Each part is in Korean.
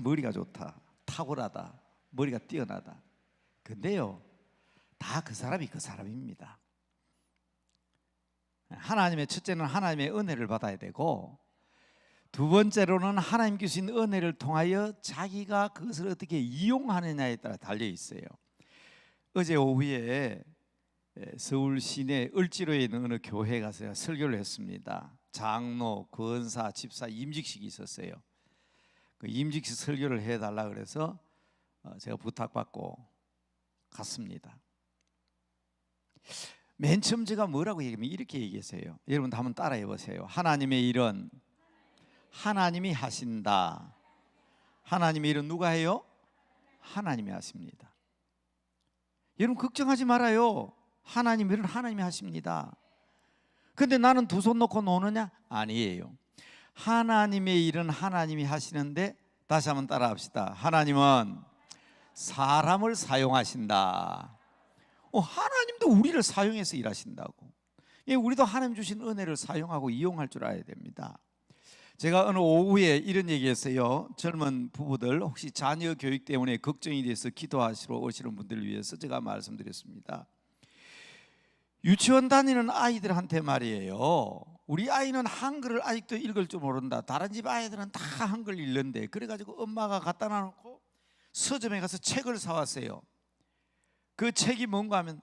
머리가 좋다, 탁월하다, 머리가 뛰어나다. 근데요, 다 그 사람이 그 사람입니다. 하나님의 첫째는 하나님의 은혜를 받아야 되고, 두 번째로는 하나님 주신 은혜를 통하여 자기가 그것을 어떻게 이용하느냐에 따라 달려 있어요. 어제 오후에 서울 시내 을지로에 있는 어느 교회에 가서 설교를 했습니다. 장로, 권사, 집사 임직식이 있었어요. 그 임직식 설교를 해달라 그래서 제가 부탁받고 갔습니다. 맨 처음 제가 뭐라고 얘기하면 이렇게 얘기했어요. 여러분 한번 따라해 보세요. 하나님의 일은 하나님이 하신다. 하나님의 일은 누가 해요? 하나님이 하십니다. 여러분 걱정하지 말아요. 하나님의 일은 하나님이 하십니다. 근데 나는 두 손 놓고 노느냐? 아니에요. 하나님의 일은 하나님이 하시는데, 다시 한번 따라 합시다. 하나님은 사람을 사용하신다. 하나님도 우리를 사용해서 일하신다고. 우리도 하나님 주신 은혜를 사용하고 이용할 줄 알아야 됩니다. 제가 어느 오후에 이런 얘기했어요. 젊은 부부들 혹시 자녀 교육 때문에 걱정이 돼서 기도하시러 오시는 분들을 위해서 제가 말씀드렸습니다. 유치원 다니는 아이들한테 말이에요, 우리 아이는 한글을 아직도 읽을 줄 모른다. 다른 집 아이들은 다 한글 읽는데, 그래가지고 엄마가 갖다 놔놓고 서점에 가서 책을 사왔어요. 그 책이 뭔가 하면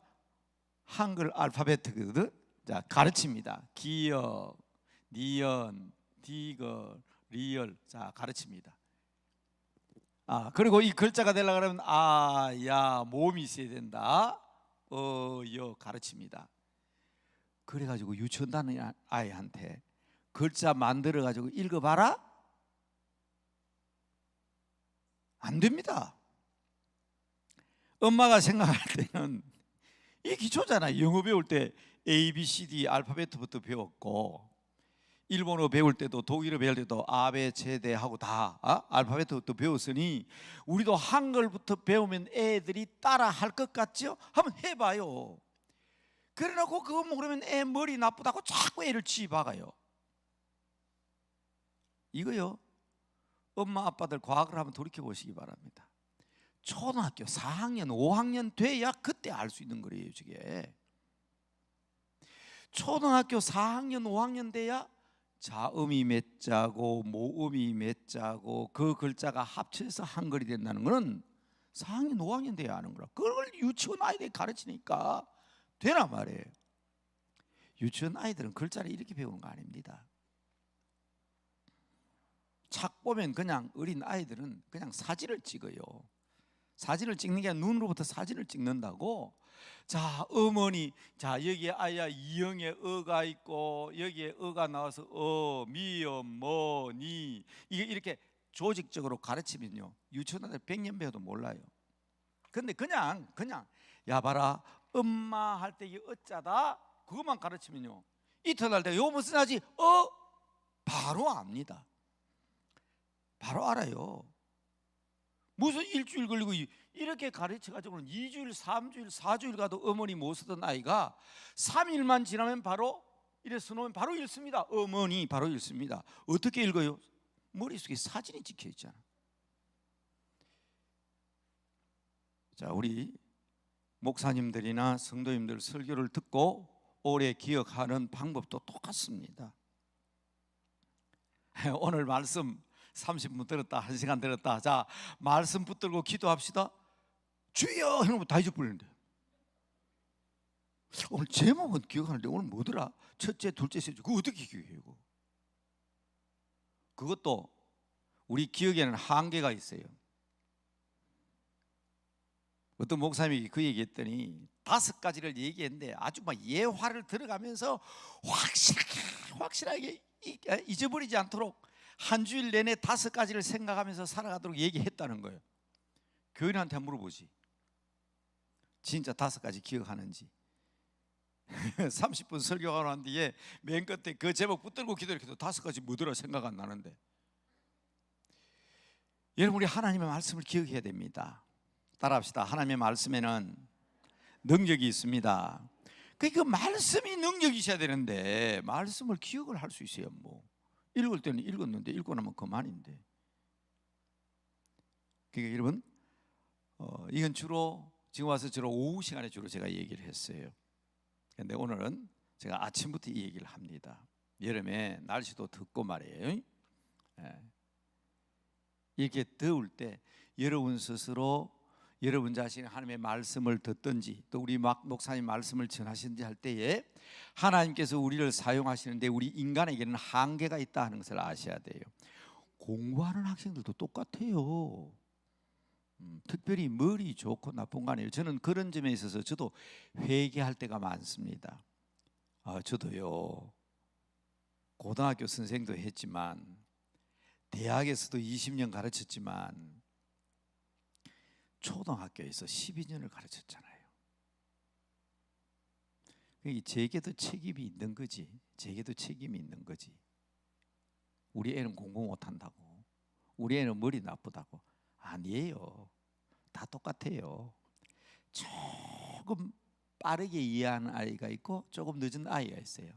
한글 알파벳거든. 자, 가르칩니다. 기역, 니은, 디거, 리얼. 자, 가르칩니다. 그리고 이 글자가 되려고 하면 아, 야, 모음이 있어야 된다. 여 가르칩니다. 그래가지고 유치원 다니는 아이한테 글자 만들어가지고 읽어봐라? 안 됩니다. 엄마가 생각할 때는 이게 기초잖아요. 영어 배울 때 A, B, C, D 알파벳부터 배웠고, 일본어 배울 때도 독일어 배울 때도 아베, 제데 하고 다 알파벳부터 배웠으니 우리도 한글부터 배우면 애들이 따라 할 것 같죠? 한번 해봐요. 그래놓고 그거 모르면 애 머리 나쁘다고 자꾸 애를 쥐박아요. 이거요, 엄마 아빠들 과학을 한번 돌이켜 보시기 바랍니다. 초등학교 4학년 5학년 돼야 그때 알 수 있는 거예요. 저게 초등학교 4학년 5학년 돼야 자음이 몇 자고 모음이 몇 자고 그 글자가 합쳐서 한글이 된다는 것은 4학년 5학년 돼야 아는 거라. 그걸 유치원 아이들이 가르치니까 되나 말이에요. 유치원 아이들은 글자를 이렇게 배우는 거 아닙니다. 책 보면 그냥 어린 아이들은 그냥 사진을 찍어요. 사진을 찍는 게 아니라 눈으로부터 사진을 찍는다고. 자, 어머니, 자, 여기에 아야 이영의 어가 있고 여기에 어가 나와서 미음, 뭐, 니, 이게 이렇게 조직적으로 가르치면요, 유치원들 100년 배워도 몰라요. 근데 그냥 야 봐라, 엄마 할 때 이 어짜다 그것만 가르치면요, 이틀 할 때 이거 무슨 하지? 바로 압니다. 바로 알아요. 무슨 일주일 걸리고 이렇게 가르쳐가지고는 2주일, 3주일, 4주일 가도 어머니 못 쓰던 아이가 3일만 지나면 바로 이래 써놓으면 바로 읽습니다. 어머니 바로 읽습니다. 어떻게 읽어요? 머릿속에 사진이 찍혀 있잖아. 자, 우리 목사님들이나 성도님들 설교를 듣고 오래 기억하는 방법도 똑같습니다. 오늘 말씀 30분 들었다, 1시간 들었다. 자, 말씀 붙들고 기도합시다. 주여! 이러면 다 잊어버리는데, 오늘 제목은 기억하는데 오늘 뭐더라? 첫째, 둘째, 셋째. 그거 어떻게 기억해요? 그것도 우리 기억에는 한계가 있어요. 어떤 목사님이 그 얘기했더니 5가지를 얘기했는데 아주 막 예화를 들어가면서 확실하게 잊어버리지 않도록 한 주일 내내 5가지를 생각하면서 살아가도록 얘기했다는 거예요. 교인한테 물어보지, 진짜 5가지 기억하는지. 30분 설교가 난 뒤에 맨 끝에 그 제목 붙들고 기도해도 5가지 뭐더라 생각 안 나는데. 여러분, 우리 하나님의 말씀을 기억해야 됩니다. 따라합시다. 하나님의 말씀에는 능력이 있습니다. 그 말씀이 능력이 있어야 되는데 말씀을 기억을 할 수 있어요. 뭐 읽을 때는 읽었는데 읽고 나면 그만인데. 그러니까 여러분 이건 주로 지금 와서 주로 오후 시간에 주로 제가 얘기를 했어요. 그런데 오늘은 제가 아침부터 이 얘기를 합니다. 여름에 날씨도 덥고 말이에요. 이렇게 더울 때 여러분 스스로 여러분 자신이 하나님의 말씀을 듣든지 또 우리 목사님 말씀을 전하시든지 할 때에 하나님께서 우리를 사용하시는데 우리 인간에게는 한계가 있다 하는 것을 아셔야 돼요. 공부하는 학생들도 똑같아요. 특별히 머리 좋고 나쁜 거 아니에요. 저는 그런 점에 있어서 저도 회개할 때가 많습니다. 저도요 고등학교 선생도 했지만 대학에서도 20년 가르쳤지만 초등학교에서 12년을 가르쳤잖아요. 제게도 책임이 있는 거지. 제게도 책임이 있는 거지. 우리 애는 공부 못한다고, 우리 애는 머리 나쁘다고. 아니에요. 다 똑같아요. 조금 빠르게 이해하는 아이가 있고 조금 늦은 아이가 있어요.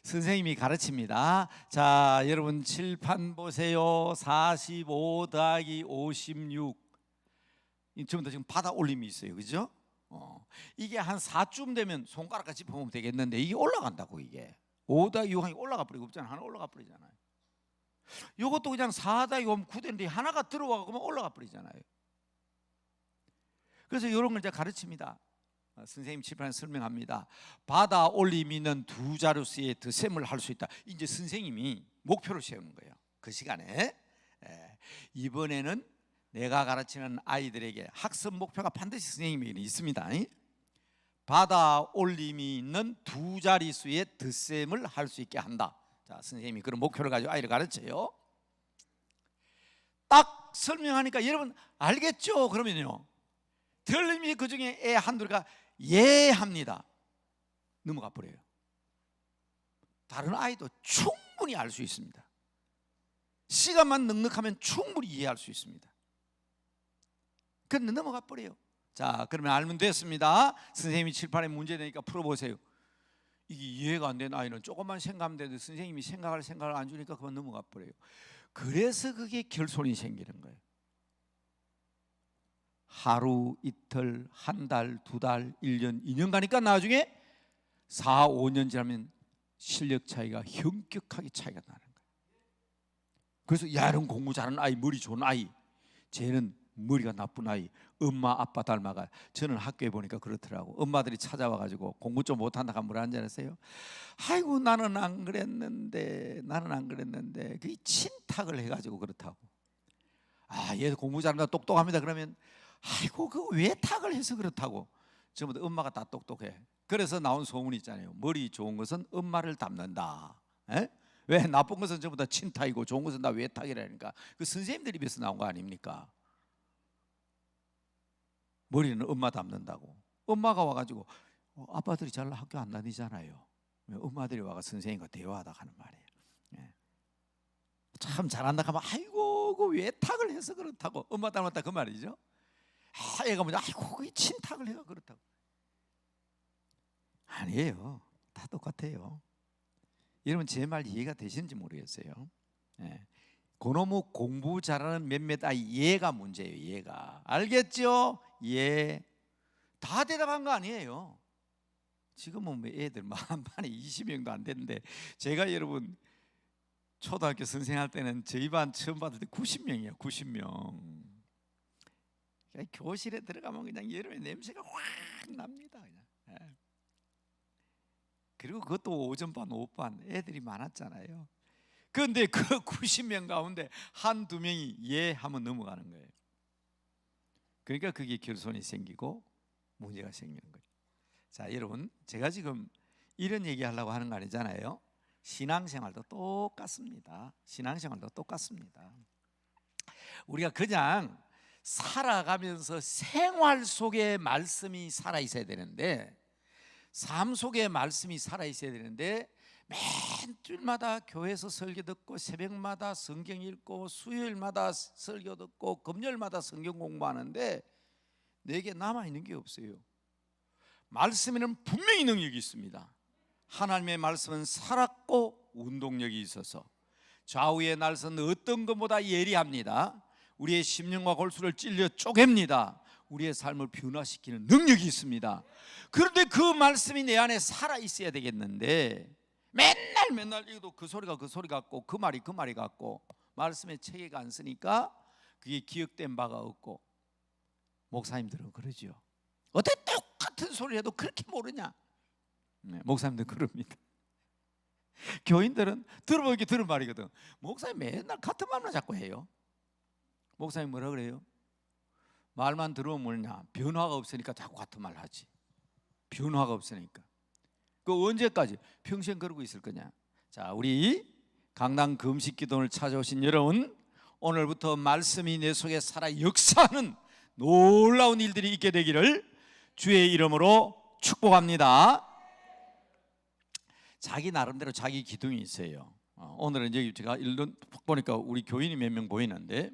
선생님이 가르칩니다. 자, 여러분 칠판 보세요. 45 더하기 56. 전부 다 지금 받아 올림이 있어요. 그죠? 이게 한 4쯤 되면 손가락같이 보면 되겠는데 이게 올라간다고. 이게 5 더하기 6하니 올라가 버리고 없잖아요. 하나 올라가 버리잖아요. 이것도 그냥 4 더하기 5면 9되는데 하나가 들어와서 올라가 버리잖아요. 그래서 이런 걸 제가 가르칩니다. 선생님 칠판에 설명합니다. 받아 올림이 있는 두 자릿수의 덧셈을 할 수 있다. 이제 선생님이 목표를 세우는 거예요. 그 시간에. 이번에는 내가 가르치는 아이들에게 학습 목표가 반드시 선생님에게 있습니다. 받아 올림이 있는 두 자릿수의 덧셈을 할 수 있게 한다. 자, 선생님이 그런 목표를 가지고 아이를 가르쳐요. 딱 설명하니까 여러분 알겠죠? 그러면요 들림이 그 중에 애 한둘가 예 합니다. 넘어가 버려요. 다른 아이도 충분히 알 수 있습니다. 시간만 넉넉하면 충분히 이해할 수 있습니다. 그런데 넘어가 버려요. 자, 그러면 알면 됐습니다. 선생님이 칠판에 문제 내니까 풀어보세요. 이게 이해가 안 되는 아이는 조금만 생각하면 되는데 선생님이 생각을 안 주니까 그만 넘어가 버려요. 그래서 그게 결손이 생기는 거예요. 하루, 이틀, 한 달, 두 달, 1년, 2년 가니까 나중에 4, 5년 지나면 실력 차이가 현격하게 차이가 나는 거예요. 그래서 야는 공부 잘하는 아이, 머리 좋은 아이, 쟤는 머리가 나쁜 아이, 엄마 아빠 닮아가. 저는 학교에 보니까 그렇더라고. 엄마들이 찾아와가지고 공부 좀 못한다고 하면 뭐라 하는지 아세요? 아이고 나는 안 그랬는데 그게 친탁을 해가지고 그렇다고. 얘 공부 잘한다 똑똑합니다. 그러면 아이고 그 왜 탁을 해서 그렇다고. 전부 다 엄마가 다 똑똑해. 그래서 나온 소문이 있잖아요. 머리 좋은 것은 엄마를 닮는다. 왜 나쁜 것은 전부 다 친탁이고 좋은 것은 다 외탁이라니까. 그 선생님들 입에서 나온 거 아닙니까? 머리는 엄마 닮는다고. 엄마가 와가지고 아빠들이 잘 학교 안 다니잖아요. 엄마들이 와가 선생님과 대화하다 하는 말이에요. 참 잘한다 하면 아이고 그 외탁을 해서 그렇다고. 엄마 닮았다 그 말이죠. 애가 뭐냐 아이고 그 친탁을 해가 그렇다고. 아니에요. 다 똑같아요. 여러분 제 말 이해가 되시는지 모르겠어요. 그놈의 공부 잘하는 몇몇 아이 얘가 문제예요. 얘가 알겠죠? 예. 다 대답한 거 아니에요. 지금은 뭐 애들 한 반에 20명도 안 됐는데 제가 여러분 초등학교 선생할 때는 저희 반 처음 받을 때 90명이에요. 90명. 교실에 들어가면 그냥 여름에 냄새가 확 납니다. 그냥. 그리고 그것도 오전반, 오후반 애들이 많았잖아요. 그런데 그 90명 가운데 한두 명이 예 하면 넘어가는 거예요. 그러니까 그게 결손이 생기고 문제가 생기는 거예요. 자, 여러분 제가 지금 이런 얘기하려고 하는 거 아니잖아요. 신앙생활도 똑같습니다. 신앙생활도 똑같습니다. 우리가 그냥 살아가면서 생활 속에 말씀이 살아 있어야 되는데, 삶 속에 말씀이 살아 있어야 되는데 맨 주일마다 교회에서 설교 듣고 새벽마다 성경 읽고 수요일마다 설교 듣고 금요일마다 성경 공부하는데 내게 남아있는 게 없어요. 말씀에는 분명히 능력이 있습니다. 하나님의 말씀은 살았고 운동력이 있어서 좌우의 날선 어떤 것보다 예리합니다. 우리의 심령과 골수를 찔려 쪼갭니다. 우리의 삶을 변화시키는 능력이 있습니다. 그런데 그 말씀이 내 안에 살아 있어야 되겠는데 맨날 읽어도 그 소리가 그 소리 같고 그 말이 그 말이 같고 말씀에 체계가 안 쓰니까 그게 기억된 바가 없고, 목사님들은 그러죠. 어떻게 똑같은 소리를 해도 그렇게 모르냐? 네, 목사님들 그럽니다. 교인들은 들어보기 들은 말이거든. 목사님 맨날 같은 말만 자꾸 해요. 목사님 뭐라 그래요? 말만 들으면 뭐냐? 변화가 없으니까 자꾸 같은 말 하지. 변화가 없으니까. 그 언제까지 평생 그러고 있을 거냐? 자, 우리 강남 금식기도를 찾아오신 여러분, 오늘부터 말씀이 내 속에 살아 역사하는 놀라운 일들이 있게 되기를 주의 이름으로 축복합니다. 자기 나름대로 자기 기둥이 있어요. 오늘은 여기 제가 일론 보니까 우리 교인이 몇 명 보이는데,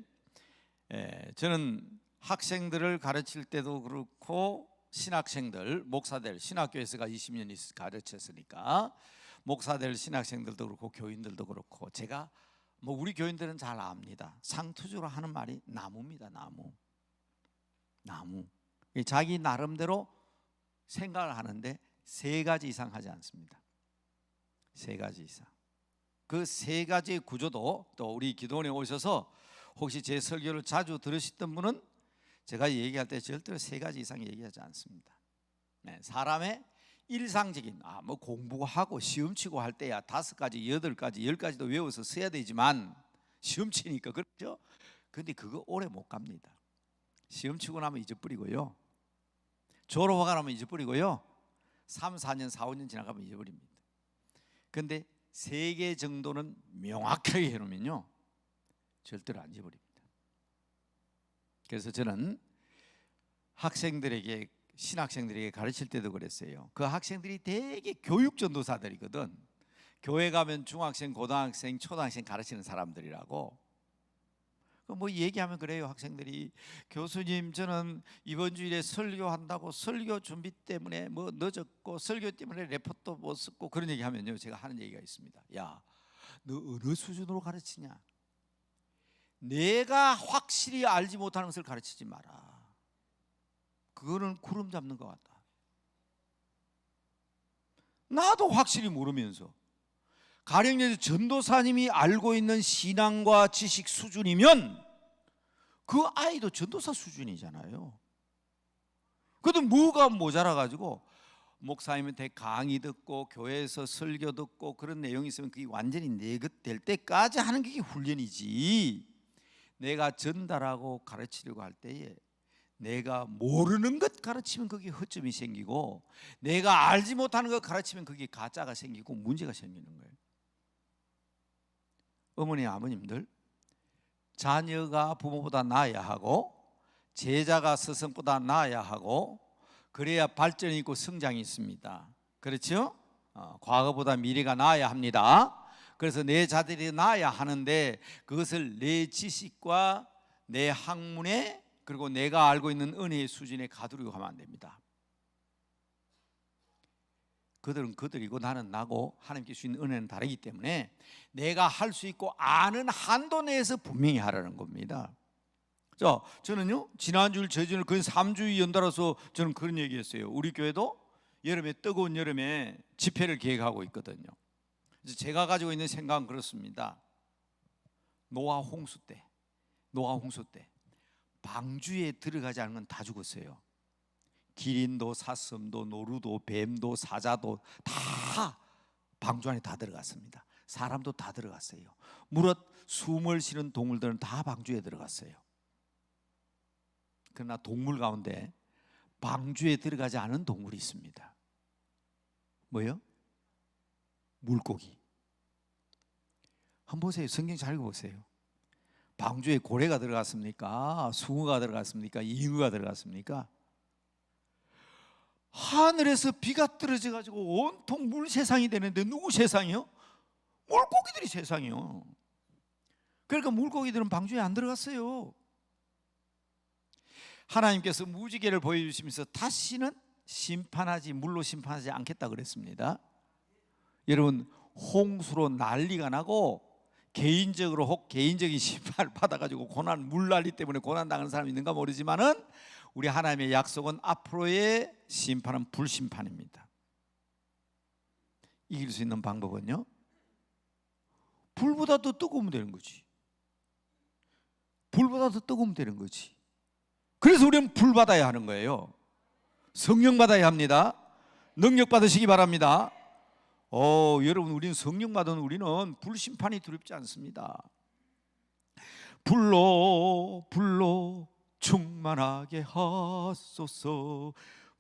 저는 학생들을 가르칠 때도 그렇고 신학생들, 목사들, 신학교에서가 20년 가르쳤으니까 목사들, 신학생들도 그렇고 교인들도 그렇고, 제가 뭐 우리 교인들은 잘 압니다. 상투적으로 하는 말이 나무입니다. 나무. 자기 나름대로 생각을 하는데 세 가지 이상 하지 않습니다. 세 가지 이상. 그 세 가지의 구조도 또 우리 기도원에 오셔서 혹시 제 설교를 자주 들으셨던 분은 제가 얘기할 때 절대로 세 가지 이상 얘기하지 않습니다. 사람의 일상적인 뭐 공부하고 시험 치고 할 때야 5가지, 8가지, 10가지도 외워서 써야 되지만 시험 치니까 그렇죠. 근데 그거 오래 못 갑니다. 시험 치고 나면 잊어버리고요, 졸업하고 나면 잊어버리고요, 3, 4년, 4, 5년 지나가면 잊어버립니다. 근데 3개 정도는 명확하게 해놓으면요 절대로 안 잊어버립니다. 그래서 저는 학생들에게, 신학생들에게 가르칠 때도 그랬어요. 그 학생들이 되게 교육 전도사들이거든. 교회 가면 중학생, 고등학생, 초등학생 가르치는 사람들이라고. 뭐 얘기하면 그래요. 학생들이, 교수님 저는 이번 주일에 설교한다고 설교 준비 때문에 뭐 늦었고 설교 때문에 레포트 못 쓰고, 그런 얘기하면요 제가 하는 얘기가 있습니다. 야, 너 어느 수준으로 가르치냐? 내가 확실히 알지 못하는 것을 가르치지 마라. 그거는 구름 잡는 것 같다. 나도 확실히 모르면서, 가령 전도사님이 알고 있는 신앙과 지식 수준이면 그 아이도 전도사 수준이잖아요. 그래도 뭐가 모자라가지고 목사님한테 강의 듣고 교회에서 설교 듣고 그런 내용이 있으면 그게 완전히 내 것 될 때까지 하는 게 훈련이지, 내가 전달하고 가르치려고 할 때에 내가 모르는 것 가르치면 그게 허점이 생기고, 내가 알지 못하는 것 가르치면 그게 가짜가 생기고 문제가 생기는 거예요. 어머니, 아버님들, 자녀가 부모보다 나아야 하고 제자가 스승보다 나아야 하고, 그래야 발전이 있고 성장이 있습니다. 그렇죠? 과거보다 미래가 나아야 합니다. 그래서 내 자들이 나아야 하는데 그것을 내 지식과 내 학문에, 그리고 내가 알고 있는 은혜의 수준에 가두려고 하면 안 됩니다. 그들은 그들이고 나는 나고 하나님께 주신 은혜는 다르기 때문에 내가 할 수 있고 아는 한도 내에서 분명히 하라는 겁니다. 자, 저는요 지난주일 저주일 거의 3주일 연달아서 저는 그런 얘기했어요. 우리 교회도 여름에, 뜨거운 여름에 집회를 계획하고 있거든요. 그래서 제가 가지고 있는 생각은 그렇습니다. 노아 홍수 때 방주에 들어가지 않은 건 다 죽었어요. 기린도 사슴도 노루도 뱀도 사자도 다 방주 안에 다 들어갔습니다. 사람도 다 들어갔어요. 무릇 숨을 쉬는 동물들은 다 방주에 들어갔어요. 그러나 동물 가운데 방주에 들어가지 않은 동물이 있습니다. 뭐요? 물고기. 한번 보세요. 성경 잘 읽어보세요. 방주에 고래가 들어갔습니까? 숭어가 들어갔습니까? 잉어가 들어갔습니까? 하늘에서 비가 떨어져 가지고 온통 물 세상이 되는데 누구 세상이요? 물고기들이 세상이요. 그러니까 물고기들은 방주에 안 들어갔어요. 하나님께서 무지개를 보여주시면서 다시는 물로 심판하지 않겠다 그랬습니다. 여러분, 홍수로 난리가 나고 개인적으로 혹 개인적인 심판을 받아가지고 고난 물난리 때문에 고난 당하는 사람이 있는가 모르지만은 우리 하나님의 약속은 앞으로의 심판은 불심판입니다. 이길 수 있는 방법은요, 불보다 더 뜨거우면 되는 거지. 불보다 더 뜨거우면 되는 거지. 그래서 우리는 불 받아야 하는 거예요. 성령 받아야 합니다. 능력 받으시기 바랍니다. 여러분, 우리는 성령 받은 우리는 불심판이 두렵지 않습니다. 불로 충만하게 하소서.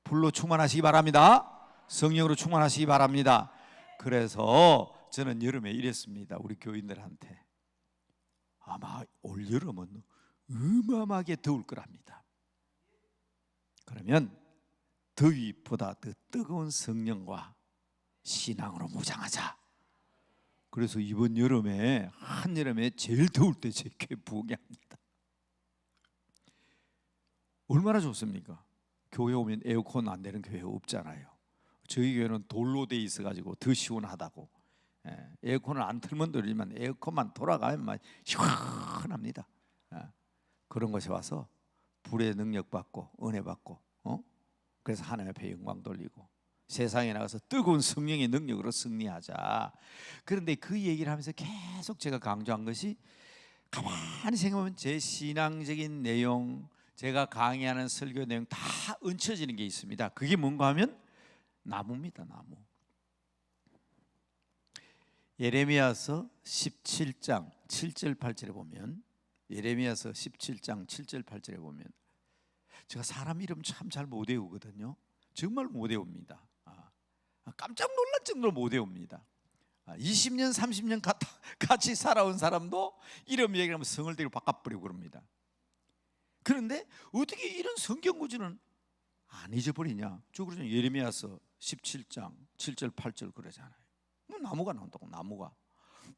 불로 충만하시기 바랍니다. 성령으로 충만하시기 바랍니다. 그래서 저는 여름에 이랬습니다. 우리 교인들한테 아마 올 여름은 어마어마하게 더울 거랍니다. 그러면 더위보다 더 뜨거운 성령과 신앙으로 무장하자. 그래서 이번 여름에 한여름에 제일 더울 때 제 교회 부흥회 합니다. 얼마나 좋습니까? 교회 오면 에어컨 안 되는 교회 없잖아요. 저희 교회는 돌로 돼 있어가지고 더 시원하다고. 에어컨을 안 틀면 되지만 에어컨만 돌아가면 막 시원합니다. 그런 곳에 와서 불의 능력 받고 은혜 받고, 그래서 하나님 앞에 영광 돌리고 세상에 나가서 뜨거운 성령의 능력으로 승리하자. 그런데 그 얘기를 하면서 계속 제가 강조한 것이, 가만히 생각하면 제 신앙적인 내용, 제가 강의하는 설교 내용 다 얹혀지는 게 있습니다. 그게 뭔가 하면 나무입니다. 나무. 예레미야서 17장 7절 8절에 보면, 예레미야서 17장 7절 8절에 보면, 제가 사람 이름 참 잘 못 외우거든요. 정말 못 외웁니다. 깜짝 놀랄 정도로 못 외웁니다. 20년 30년 같이 살아온 사람도 이름 얘기하면 성을 대고 바꿔버리고 그럽니다. 그런데 어떻게 이런 성경 구절은 안 잊어버리냐? 저 그러잖아요. 예레미야서 17장 7절 8절 그러잖아요. 뭐 나무가 나온다고. 나무가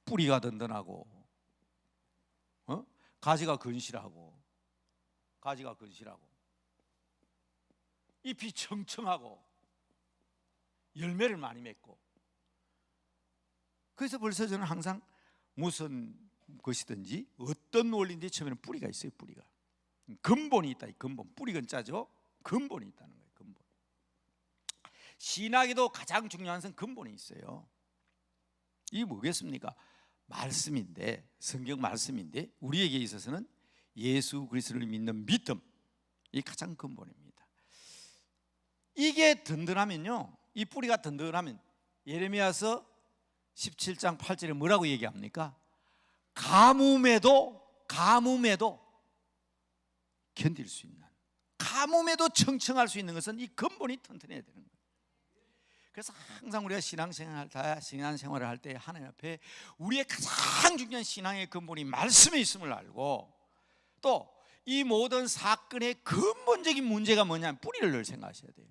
뿌리가 든든하고, 가지가 건실하고, 잎이 청청하고, 열매를 많이 맺고. 그래서 벌써 저는 항상 무슨 것이든지 어떤 원리인지 처음에는 뿌리가 있어요. 뿌리가 근본이 있다. 이 근본, 뿌리 근자죠. 근본이 있다는 거예요. 근본. 신학에도 가장 중요한 것은 근본이 있어요. 이게 뭐겠습니까? 말씀인데, 성경 말씀인데, 우리에게 있어서는 예수 그리스도를 믿는 믿음, 이 가장 근본입니다. 이게 든든하면요, 이 뿌리가 든든하면, 예레미야서 17장 8절에 뭐라고 얘기합니까? 가뭄에도 견딜 수 있는, 가뭄에도 청청할 수 있는 것은 이 근본이 튼튼해야 되는 거예요. 그래서 항상 우리가 신앙생활을 할 때 하나님 앞에 우리의 가장 중요한 신앙의 근본이 말씀에 있음을 알고, 또 이 모든 사건의 근본적인 문제가 뭐냐면 뿌리를 늘 생각하셔야 돼요.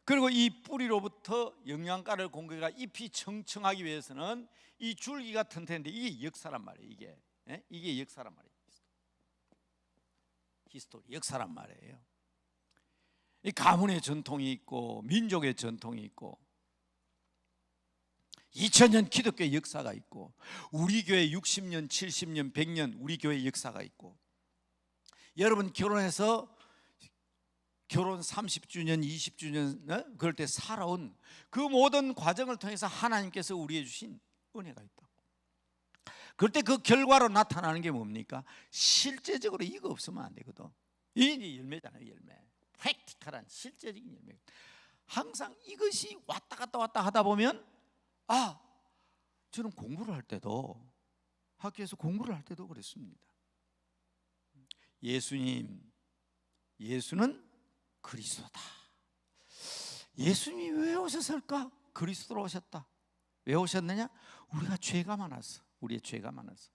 그리고 이 뿌리로부터 영양가를 공급해가 잎이 청청하기 위해서는 이 줄기가 튼튼한데, 이게 역사란 말이에요. 이게 역사란 말이에요. 히스토리, 역사란 말이에요. 이 가문의 전통이 있고, 민족의 전통이 있고, 2000년 기독교의 역사가 있고, 우리 교회 60년, 70년, 100년 우리 교회 역사가 있고, 여러분 결혼해서 결혼 30주년, 20주년 그럴 때 살아온 그 모든 과정을 통해서 하나님께서 우리에게 주신 은혜가 있다고. 그럴 때 그 결과로 나타나는 게 뭡니까? 실제적으로 이거 없으면 안 되거든. 이게 열매잖아요. 열매. 프랙티컬한 실제적인 열매. 항상 이것이 왔다 갔다 하다 보면, 저는 공부를 할 때도, 학교에서 공부를 할 때도 그랬습니다. 예수는 그리스도다. 예수님이 왜 오셨을까? 그리스도로 오셨다. 왜 오셨느냐? 우리가 죄가 많아서. 우리의 죄가 많아서.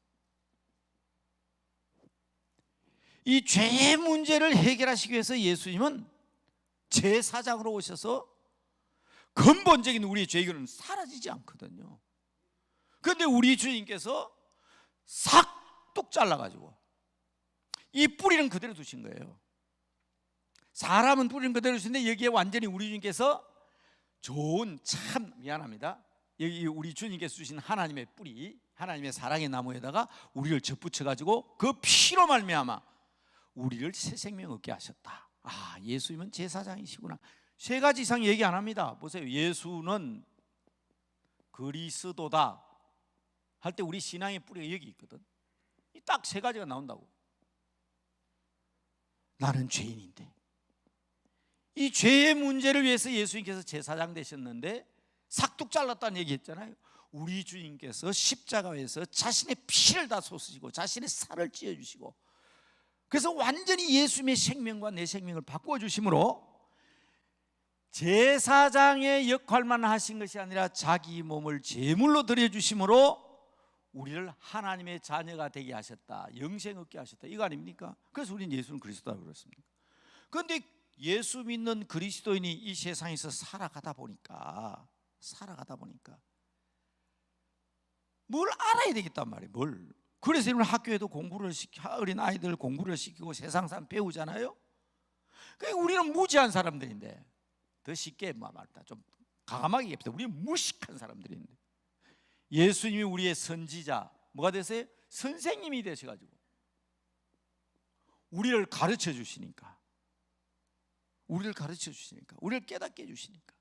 이 죄의 문제를 해결하시기 위해서 예수님은 제사장으로 오셔서 근본적인 우리의 죄는 사라지지 않거든요. 그런데 우리 주님께서 싹둑 잘라가지고 이 뿌리는 그대로 두신 거예요. 사람은 뿌리는 그대로 두시는데, 여기에 완전히 우리 주님께서 좋은, 참 미안합니다, 여기 우리 주님께서 주신 하나님의 뿌리, 하나님의 사랑의 나무에다가 우리를 접붙여 가지고 그 피로 말미암아 우리를 새 생명 얻게 하셨다. 아, 예수님은 제사장이시구나. 세 가지 이상 얘기 안 합니다. 보세요. 예수는 그리스도다 할 때 우리 신앙의 뿌리가 여기 있거든. 딱 세 가지가 나온다고. 나는 죄인인데 이 죄의 문제를 위해서 예수님께서 제사장 되셨는데 삭둑 잘랐다는 얘기 했잖아요. 우리 주님께서 십자가에서 자신의 피를 다 쏟으시고 자신의 살을 찢어주시고, 그래서 완전히 예수님의 생명과 내 생명을 바꾸어 주심으로 제사장의 역할만 하신 것이 아니라 자기 몸을 제물로 드려주심으로 우리를 하나님의 자녀가 되게 하셨다. 영생 얻게 하셨다. 이거 아닙니까? 그래서 우리는 예수는 그리스도라고 그랬습니다. 그런데 예수 믿는 그리스도인이 이 세상에서 살아가다 보니까 뭘 알아야 되겠단 말이에요. 뭘. 그래서 여러분 학교에도 공부를 어린 아이들 공부를 시키고 세상 사람 배우잖아요. 그러니까 우리는 무지한 사람들인데, 더 쉽게 말다 좀 가감하게 얘기합시다. 우리는 무식한 사람들인데 예수님이 우리의 선지자 뭐가 되세요? 선생님이 되셔가지고 우리를 가르쳐 주시니까, 우리를 깨닫게 해주시니까.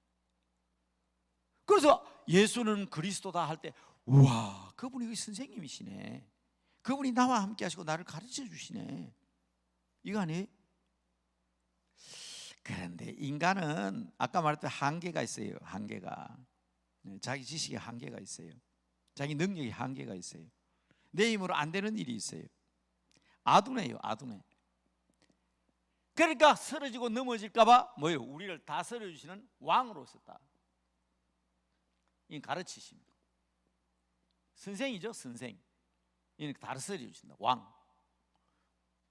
그래서 예수는 그리스도다 할 때 우와, 그분이 선생님이시네, 그분이 나와 함께 하시고 나를 가르쳐 주시네, 이거 아니에요? 그런데 인간은 아까 말했던 한계가 있어요. 한계가, 자기 지식에 한계가 있어요. 자기 능력에 한계가 있어요. 내 힘으로 안 되는 일이 있어요. 아둔해요. 아둔해. 그러니까 쓰러지고 넘어질까 봐 뭐예요? 우리를 다스려 주시는 왕으로서 다 이 가르치십니다. 선생이죠. 선생. 이는 다스려 주신다. 왕.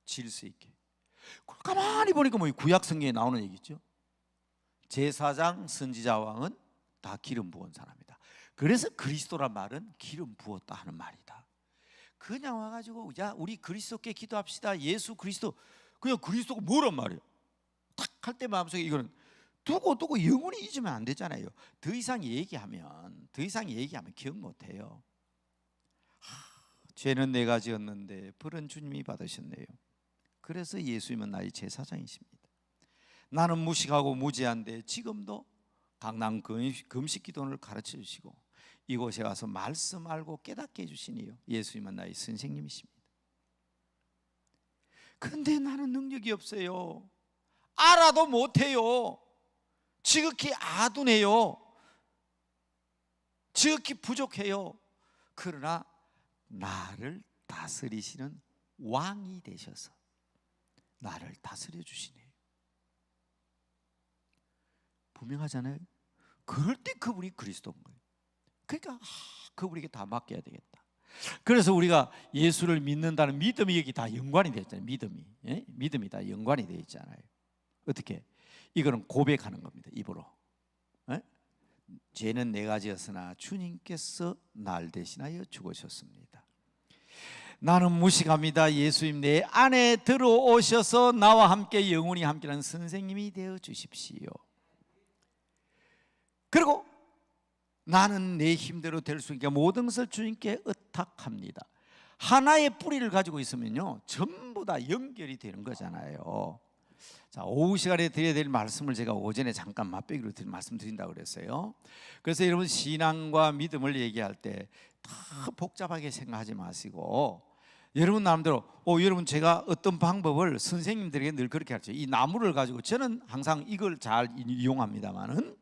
질서 있게. 가만히 보니까 뭐 구약 성경에 나오는 얘기죠. 제사장, 선지자, 왕은 다 기름 부은 사람이다. 그래서 그리스도란 말은 기름 부었다 하는 말이다. 그냥 와가지고 야 우리 그리스도께 기도합시다. 예수 그리스도, 그냥 그리스도가 뭐란 말이에요. 탁 할 때 마음속에 이거는 두고 영원히 잊으면 안 되잖아요. 더 이상 얘기하면 기억 못해요. 죄는 내가 지었는데 벌은 주님이 받으셨네요. 그래서 예수님은 나의 제사장이십니다. 나는 무식하고 무지한데 지금도 강남 금식 기도를 가르쳐 주시고 이곳에 와서 말씀 알고 깨닫게 해주시니요. 예수님은 나의 선생님이십니다. 근데 나는 능력이 없어요. 알아도 못해요. 지극히 아둔해요. 지극히 부족해요. 그러나 나를 다스리시는 왕이 되셔서 나를 다스려 주시네요. 분명하잖아요. 그럴 때 그분이 그리스도인 거예요. 그러니까 그분에게 다 맡겨야 되겠다. 그래서 우리가 예수를 믿는다는 믿음이 여기 다 연관이 되어 있잖아요. 믿음이 다 연관이 되어 있잖아요. 어떻게? 이거는 고백하는 겁니다. 입으로. 죄는 내가 지었으나 주님께서 날 대신하여 죽으셨습니다. 나는 무식합니다. 예수님 내 안에 들어오셔서 나와 함께 영원히 함께하는 선생님이 되어 주십시오. 그리고 나는 내 힘대로 될 수 있게 모든 것을 주님께 의탁합니다. 하나의 뿌리를 가지고 있으면요 전부 다 연결이 되는 거잖아요. 자, 오후 시간에 드려야 될 말씀을 제가 오전에 잠깐 맛배기로 말씀드린다고 그랬어요. 그래서 여러분 신앙과 믿음을 얘기할 때 다 복잡하게 생각하지 마시고 여러분 나름대로 여러분 제가 어떤 방법을 선생님들에게 늘 그렇게 가르쳐요. 이 나무를 가지고 저는 항상 이걸 잘 이용합니다만은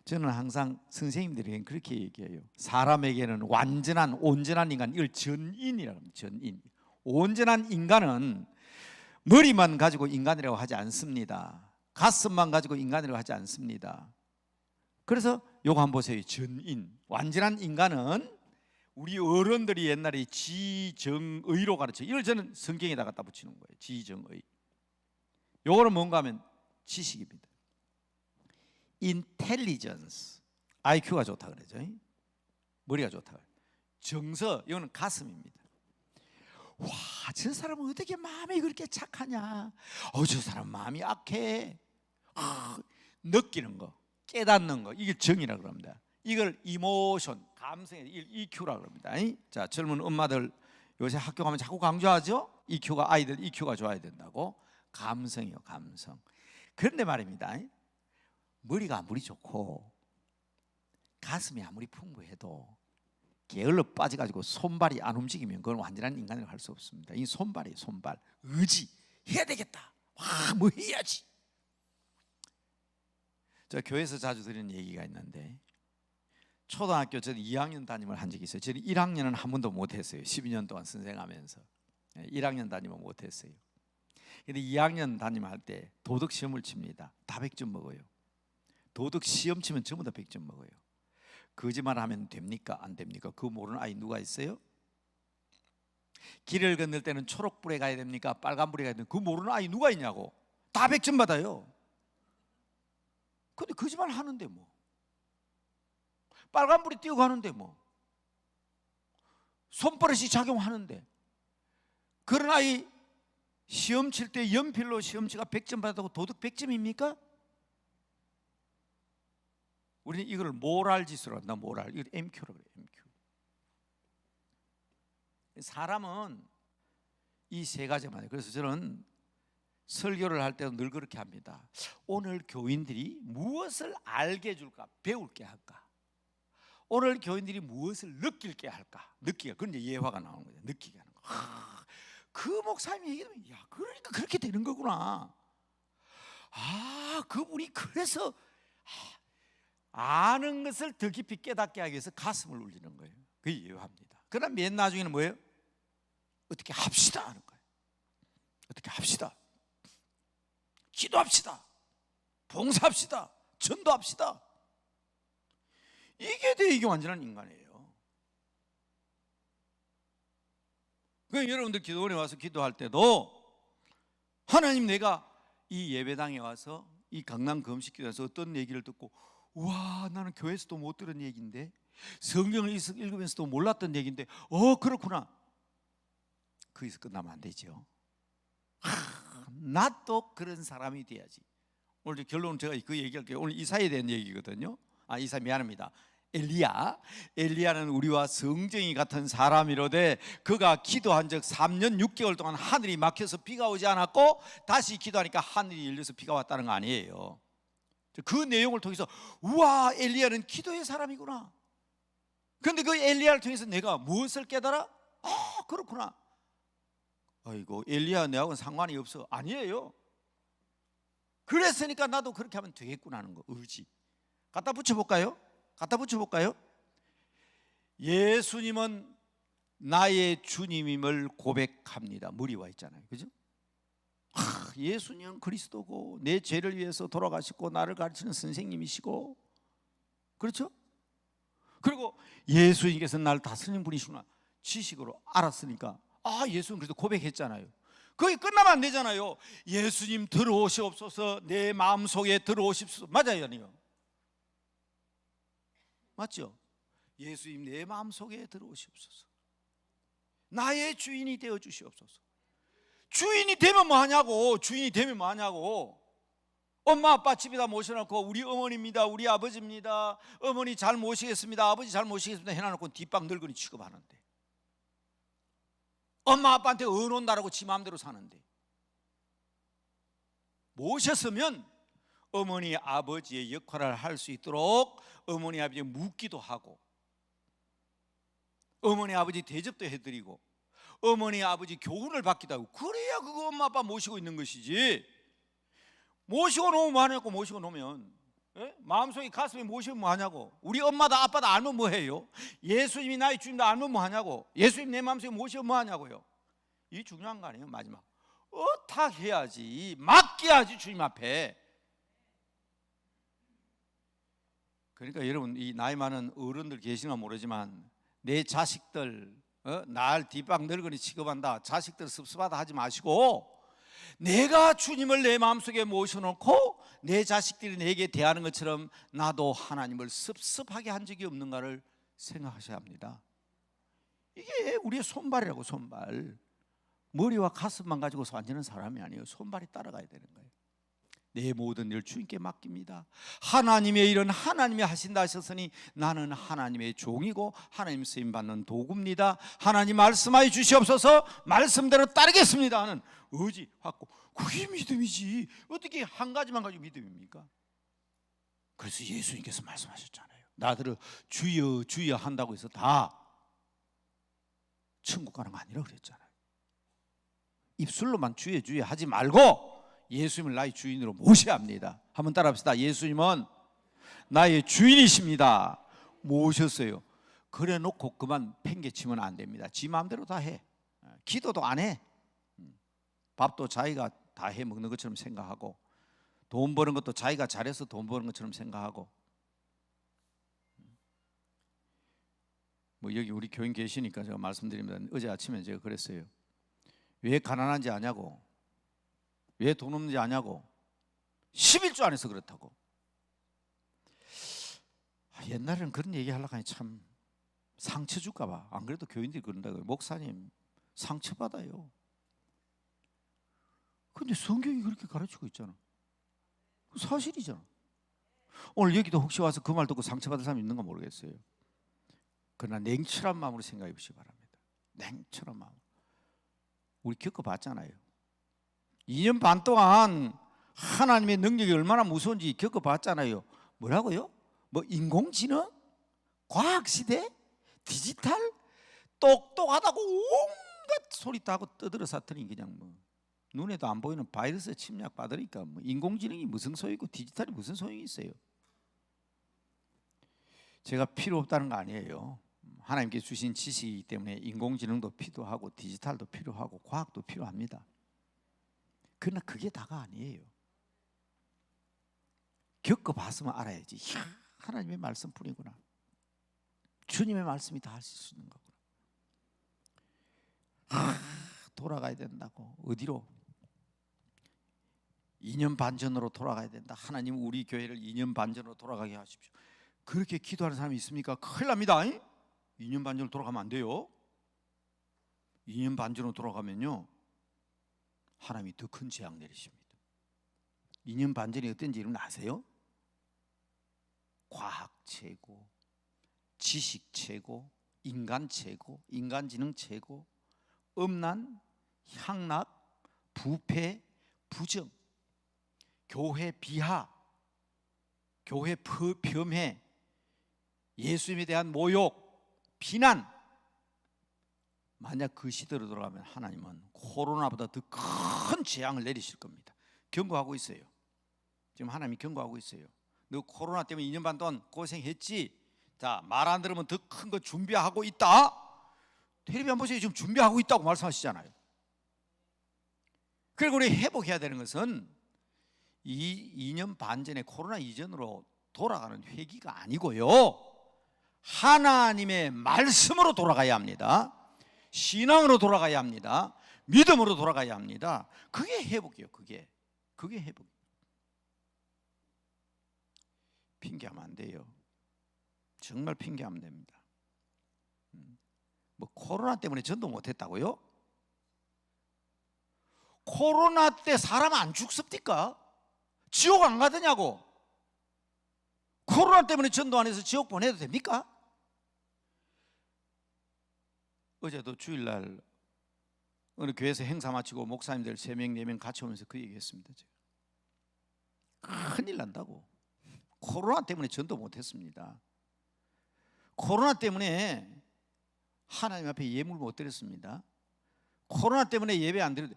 저는 항상 선생님들에게는 그렇게 얘기해요. 사람에게는 완전한 온전한 인간, 이걸 전인이라고 합니다. 전인. 온전한 인간은 머리만 가지고 인간이라고 하지 않습니다. 가슴만 가지고 인간이라고 하지 않습니다. 그래서 요거 한번 보세요. 전인. 완전한 인간은 우리 어른들이 옛날에 지정의로 가르쳐. 이걸 저는 성경에다 갖다 붙이는 거예요. 지정의. 요거는 뭔가 하면 지식입니다. 인텔리전스. IQ가 좋다 그러죠. 머리가 좋다. 정서. 이거는 가슴입니다. 와, 저 사람은 어떻게 마음이 그렇게 착하냐? 저 사람 마음이 악해. 느끼는 거, 깨닫는 거, 이게 정이라고 합니다. 이걸 이모션, 감성의 EQ라고 합니다. 자, 젊은 엄마들 요새 학교 가면 자꾸 강조하죠. EQ가 아이들 EQ가 좋아야 된다고. 감성이요, 감성. 그런데 말입니다. 머리가 아무리 좋고 가슴이 아무리 풍부해도 게을러 빠져가지고 손발이 안 움직이면 그건 완전한 인간을 할 수 없습니다. 이 손발이에요, 손발. 의지, 해야 되겠다. 뭐 해야지. 저 교회에서 자주 드리는 얘기가 있는데, 초등학교 저는 2학년 담임을 한 적이 있어요. 저는 1학년은 한 번도 못했어요. 12년 동안 선생하면서 1학년 담임은 못했어요. 근데 2학년 담임할 때 도덕 시험을 칩니다. 다 100점 먹어요. 도덕 시험 치면 전부 다 100점 먹어요. 거짓말하면 됩니까? 안 됩니까? 그거 모르는 아이 누가 있어요? 길을 건널 때는 초록불에 가야 됩니까? 빨간불에 가야 됩니까? 그거 모르는 아이 누가 있냐고. 다 100점 받아요. 근데 거짓말 하는데 뭐, 빨간불이 뛰어가는데 뭐, 손버릇이 작용하는데, 그런 아이 시험 칠 때 연필로 시험 치가 100점 받았다고 도덕 100점입니까? 우리는 이걸 모랄 지수로 한다. 모랄. 이걸 MQ라고 그래요. MQ. 사람은 이 세 가지만 해요. 그래서 저는 설교를 할 때도 늘 그렇게 합니다. 오늘 교인들이 무엇을 알게 해줄까? 배울게 할까? 오늘 교인들이 무엇을 느낄게 할까? 느끼게. 그건 이제 예화가 나오는 거죠. 느끼게 하는 거. 그 목사님이 얘기하면, 야, 그러니까 그렇게 되는 거구나. 그분이 그래서 아는 것을 더 깊이 깨닫게 하기 위해서 가슴을 울리는 거예요. 그게 예화입니다. 그럼 맨 나중에는 뭐예요? 어떻게 합시다 하는 거예요. 어떻게 합시다. 기도합시다. 봉사합시다. 전도합시다. 이게 완전한 인간이에요. 그러니까 여러분들 기도원에 와서 기도할 때도, 하나님, 내가 이 예배당에 와서 이 강남 금식 기도에서 어떤 얘기를 듣고, 우와, 나는 교회에서도 못 들은 얘기인데, 성경을 읽으면서도 몰랐던 얘기인데, 그렇구나. 거기서 끝나면 안 되죠. 나도 그런 사람이 돼야지. 오늘 결론은 제가 그 얘기할게요. 오늘 이사야에 대한 얘기거든요. 이사 미안합니다. 엘리야는 우리와 성정이 같은 사람이로되 그가 기도한 적 3년 6개월 동안 하늘이 막혀서 비가 오지 않았고, 다시 기도하니까 하늘이 열려서 비가 왔다는 거 아니에요. 그 내용을 통해서, 우와, 엘리야는 기도의 사람이구나. 그런데 그 엘리야를 통해서 내가 무엇을 깨달아? 그렇구나. 아이고, 엘리야 내하고는 상관이 없어. 아니에요. 그랬으니까 나도 그렇게 하면 되겠구나 하는 거. 의지. 갖다 붙여볼까요? 예수님은 나의 주님임을 고백합니다. 물이 와 있잖아요. 그죠? 예수님은 그리스도고 내 죄를 위해서 돌아가시고 나를 가르치는 선생님이시고, 그렇죠? 그리고 예수님께서 나를 다스리는 분이시구나 지식으로 알았으니까, 예수님 그래도 고백했잖아요. 거기 끝나면 안 되잖아요. 예수님 들어오시옵소서, 내 마음속에 들어오십시오. 맞아요, 아니요? 맞죠? 예수님 내 마음속에 들어오시옵소서, 나의 주인이 되어 주시옵소서. 주인이 되면 뭐 하냐고. 주인이 되면 뭐 하냐고. 엄마 아빠 집에다 모셔놓고, 우리 어머니입니다, 우리 아버지입니다, 어머니 잘 모시겠습니다, 아버지 잘 모시겠습니다 해놔놓고 뒷방 늙은이 취급하는데, 엄마 아빠한테 의논다라고 지 마음대로 사는데, 모셨으면 어머니 아버지의 역할을 할 수 있도록 어머니 아버지에 묻기도 하고, 어머니 아버지 대접도 해드리고, 어머니 아버지 교훈을 받기도 하고, 그래야 그거 엄마 아빠 모시고 있는 것이지. 모시고 놓으면 뭐 하냐고. 모시고 놓으면, 마음속에 가슴에 모시면 뭐 하냐고. 우리 엄마다 아빠다 알면 뭐 해요? 예수님이 나의 주님다 알면 뭐 하냐고. 예수님 내 마음속에 모시면 뭐 하냐고요. 이 중요한 거 아니에요. 마지막 의탁해야지, 맡겨야지 주님 앞에. 그러니까 여러분, 이 나이 많은 어른들 계시나 모르지만, 내 자식들 날 뒷방 늙은이 취급한다, 자식들 섭섭하다 하지 마시고, 내가 주님을 내 마음속에 모셔놓고 내 자식들이 내게 대하는 것처럼 나도 하나님을 섭섭하게 한 적이 없는가를 생각하셔야 합니다. 이게 우리의 손발이라고. 손발. 머리와 가슴만 가지고서 완전한 사람이 아니에요. 손발이 따라가야 되는 거예요. 내 모든 일을 주님께 맡깁니다. 하나님의 일은 하나님이 하신다 하셨으니 나는 하나님의 종이고 하나님 쓰임받는 도구입니다. 하나님 말씀하여 주시옵소서, 말씀대로 따르겠습니다 하는 의지, 확고. 그게 믿음이지. 어떻게 한 가지만 가지고 믿음입니까? 그래서 예수님께서 말씀하셨잖아요. 나더러 주여 주여 한다고 해서 다 천국 가는 거 아니라 그랬잖아요. 입술로만 주여 주여 하지 말고 예수님을 나의 주인으로 모셔야 합니다. 한번 따라합시다. 예수님은 나의 주인이십니다. 모셨어요. 그래 놓고 그만 팽개치면 안 됩니다. 지 마음대로 다 해. 기도도 안 해. 밥도 자기가 다 해 먹는 것처럼 생각하고, 돈 버는 것도 자기가 잘해서 돈 버는 것처럼 생각하고. 뭐 여기 우리 교인 계시니까 제가 말씀드립니다. 어제 아침에 제가 그랬어요. 왜 가난한지 아냐고, 왜 돈 없는지 아냐고, 11조 안에서 그렇다고. 옛날에는 그런 얘기 하려고 하니 참 상처 줄까 봐. 안 그래도 교인들이 그런다고요. 목사님 상처받아요. 근데 성경이 그렇게 가르치고 있잖아. 사실이잖아. 오늘 여기도 혹시 와서 그 말 듣고 상처받은 사람 있는가 모르겠어요. 그러나 냉철한 마음으로 생각해 보시기 바랍니다. 냉철한 마음. 우리 겪어봤잖아요. 2년 반 동안 하나님의 능력이 얼마나 무서운지 겪어봤잖아요. 뭐라고요? 뭐 인공지능? 과학시대? 디지털? 똑똑하다고 온갖 소리 다 하고 떠들어 사더니 그냥 뭐 눈에도 안 보이는 바이러스 침략 받으니까 뭐 인공지능이 무슨 소용이고 디지털이 무슨 소용이 있어요. 제가 필요 없다는 거 아니에요. 하나님께 주신 지식이기 때문에 인공지능도 필요하고 디지털도 필요하고 과학도 필요합니다. 그러나 그게 다가 아니에요. 겪어봤으면 알아야지. 이야, 하나님의 말씀뿐이구나. 주님의 말씀이 다 하실 수 있는 거구나. 돌아가야 된다고. 어디로? 2년 반 전으로 돌아가야 된다. 하나님 우리 교회를 2년 반 전으로 돌아가게 하십시오. 그렇게 기도하는 사람이 있습니까? 큰일 납니다. 2년 반 전으로 돌아가면 안 돼요. 2년 반 전으로 돌아가면요, 하나님이 더 큰 재앙 내리십니다. 2년 반 전이 어떤지 여러분 아세요? 과학 최고, 지식 최고, 인간 최고, 인간지능 최고, 음란, 향락, 부패, 부정, 교회 비하, 교회 폄훼, 예수님에 대한 모욕, 비난. 만약 그 시대로 돌아가면 하나님은 코로나보다 더 큰 재앙을 내리실 겁니다. 경고하고 있어요. 지금 하나님이 경고하고 있어요. 너 코로나 때문에 2년 반 동안 고생했지? 자, 말 안 들으면 더 큰 거 준비하고 있다. 텔레비전 보세요. 지금 준비하고 있다고 말씀하시잖아요. 그리고 우리 회복해야 되는 것은 이 2년 반 전에 코로나 이전으로 돌아가는 회기가 아니고요, 하나님의 말씀으로 돌아가야 합니다. 신앙으로 돌아가야 합니다. 믿음으로 돌아가야 합니다. 그게 회복이에요. 그게 회복. 핑계하면 안 돼요. 정말 핑계하면 됩니다. 뭐 코로나 때문에 전도 못했다고요? 코로나 때 사람 안 죽습니까? 지옥 안 가더냐고. 코로나 때문에 전도 안 해서 지옥 보내도 됩니까? 어제도 주일날 어느 교회에서 행사 마치고 목사님들 3명 4명 같이 오면서 그 얘기했습니다. 제가 큰일 난다고. 코로나 때문에 전도 못했습니다. 코로나 때문에 하나님 앞에 예물 못 드렸습니다. 코로나 때문에 예배 안 드려도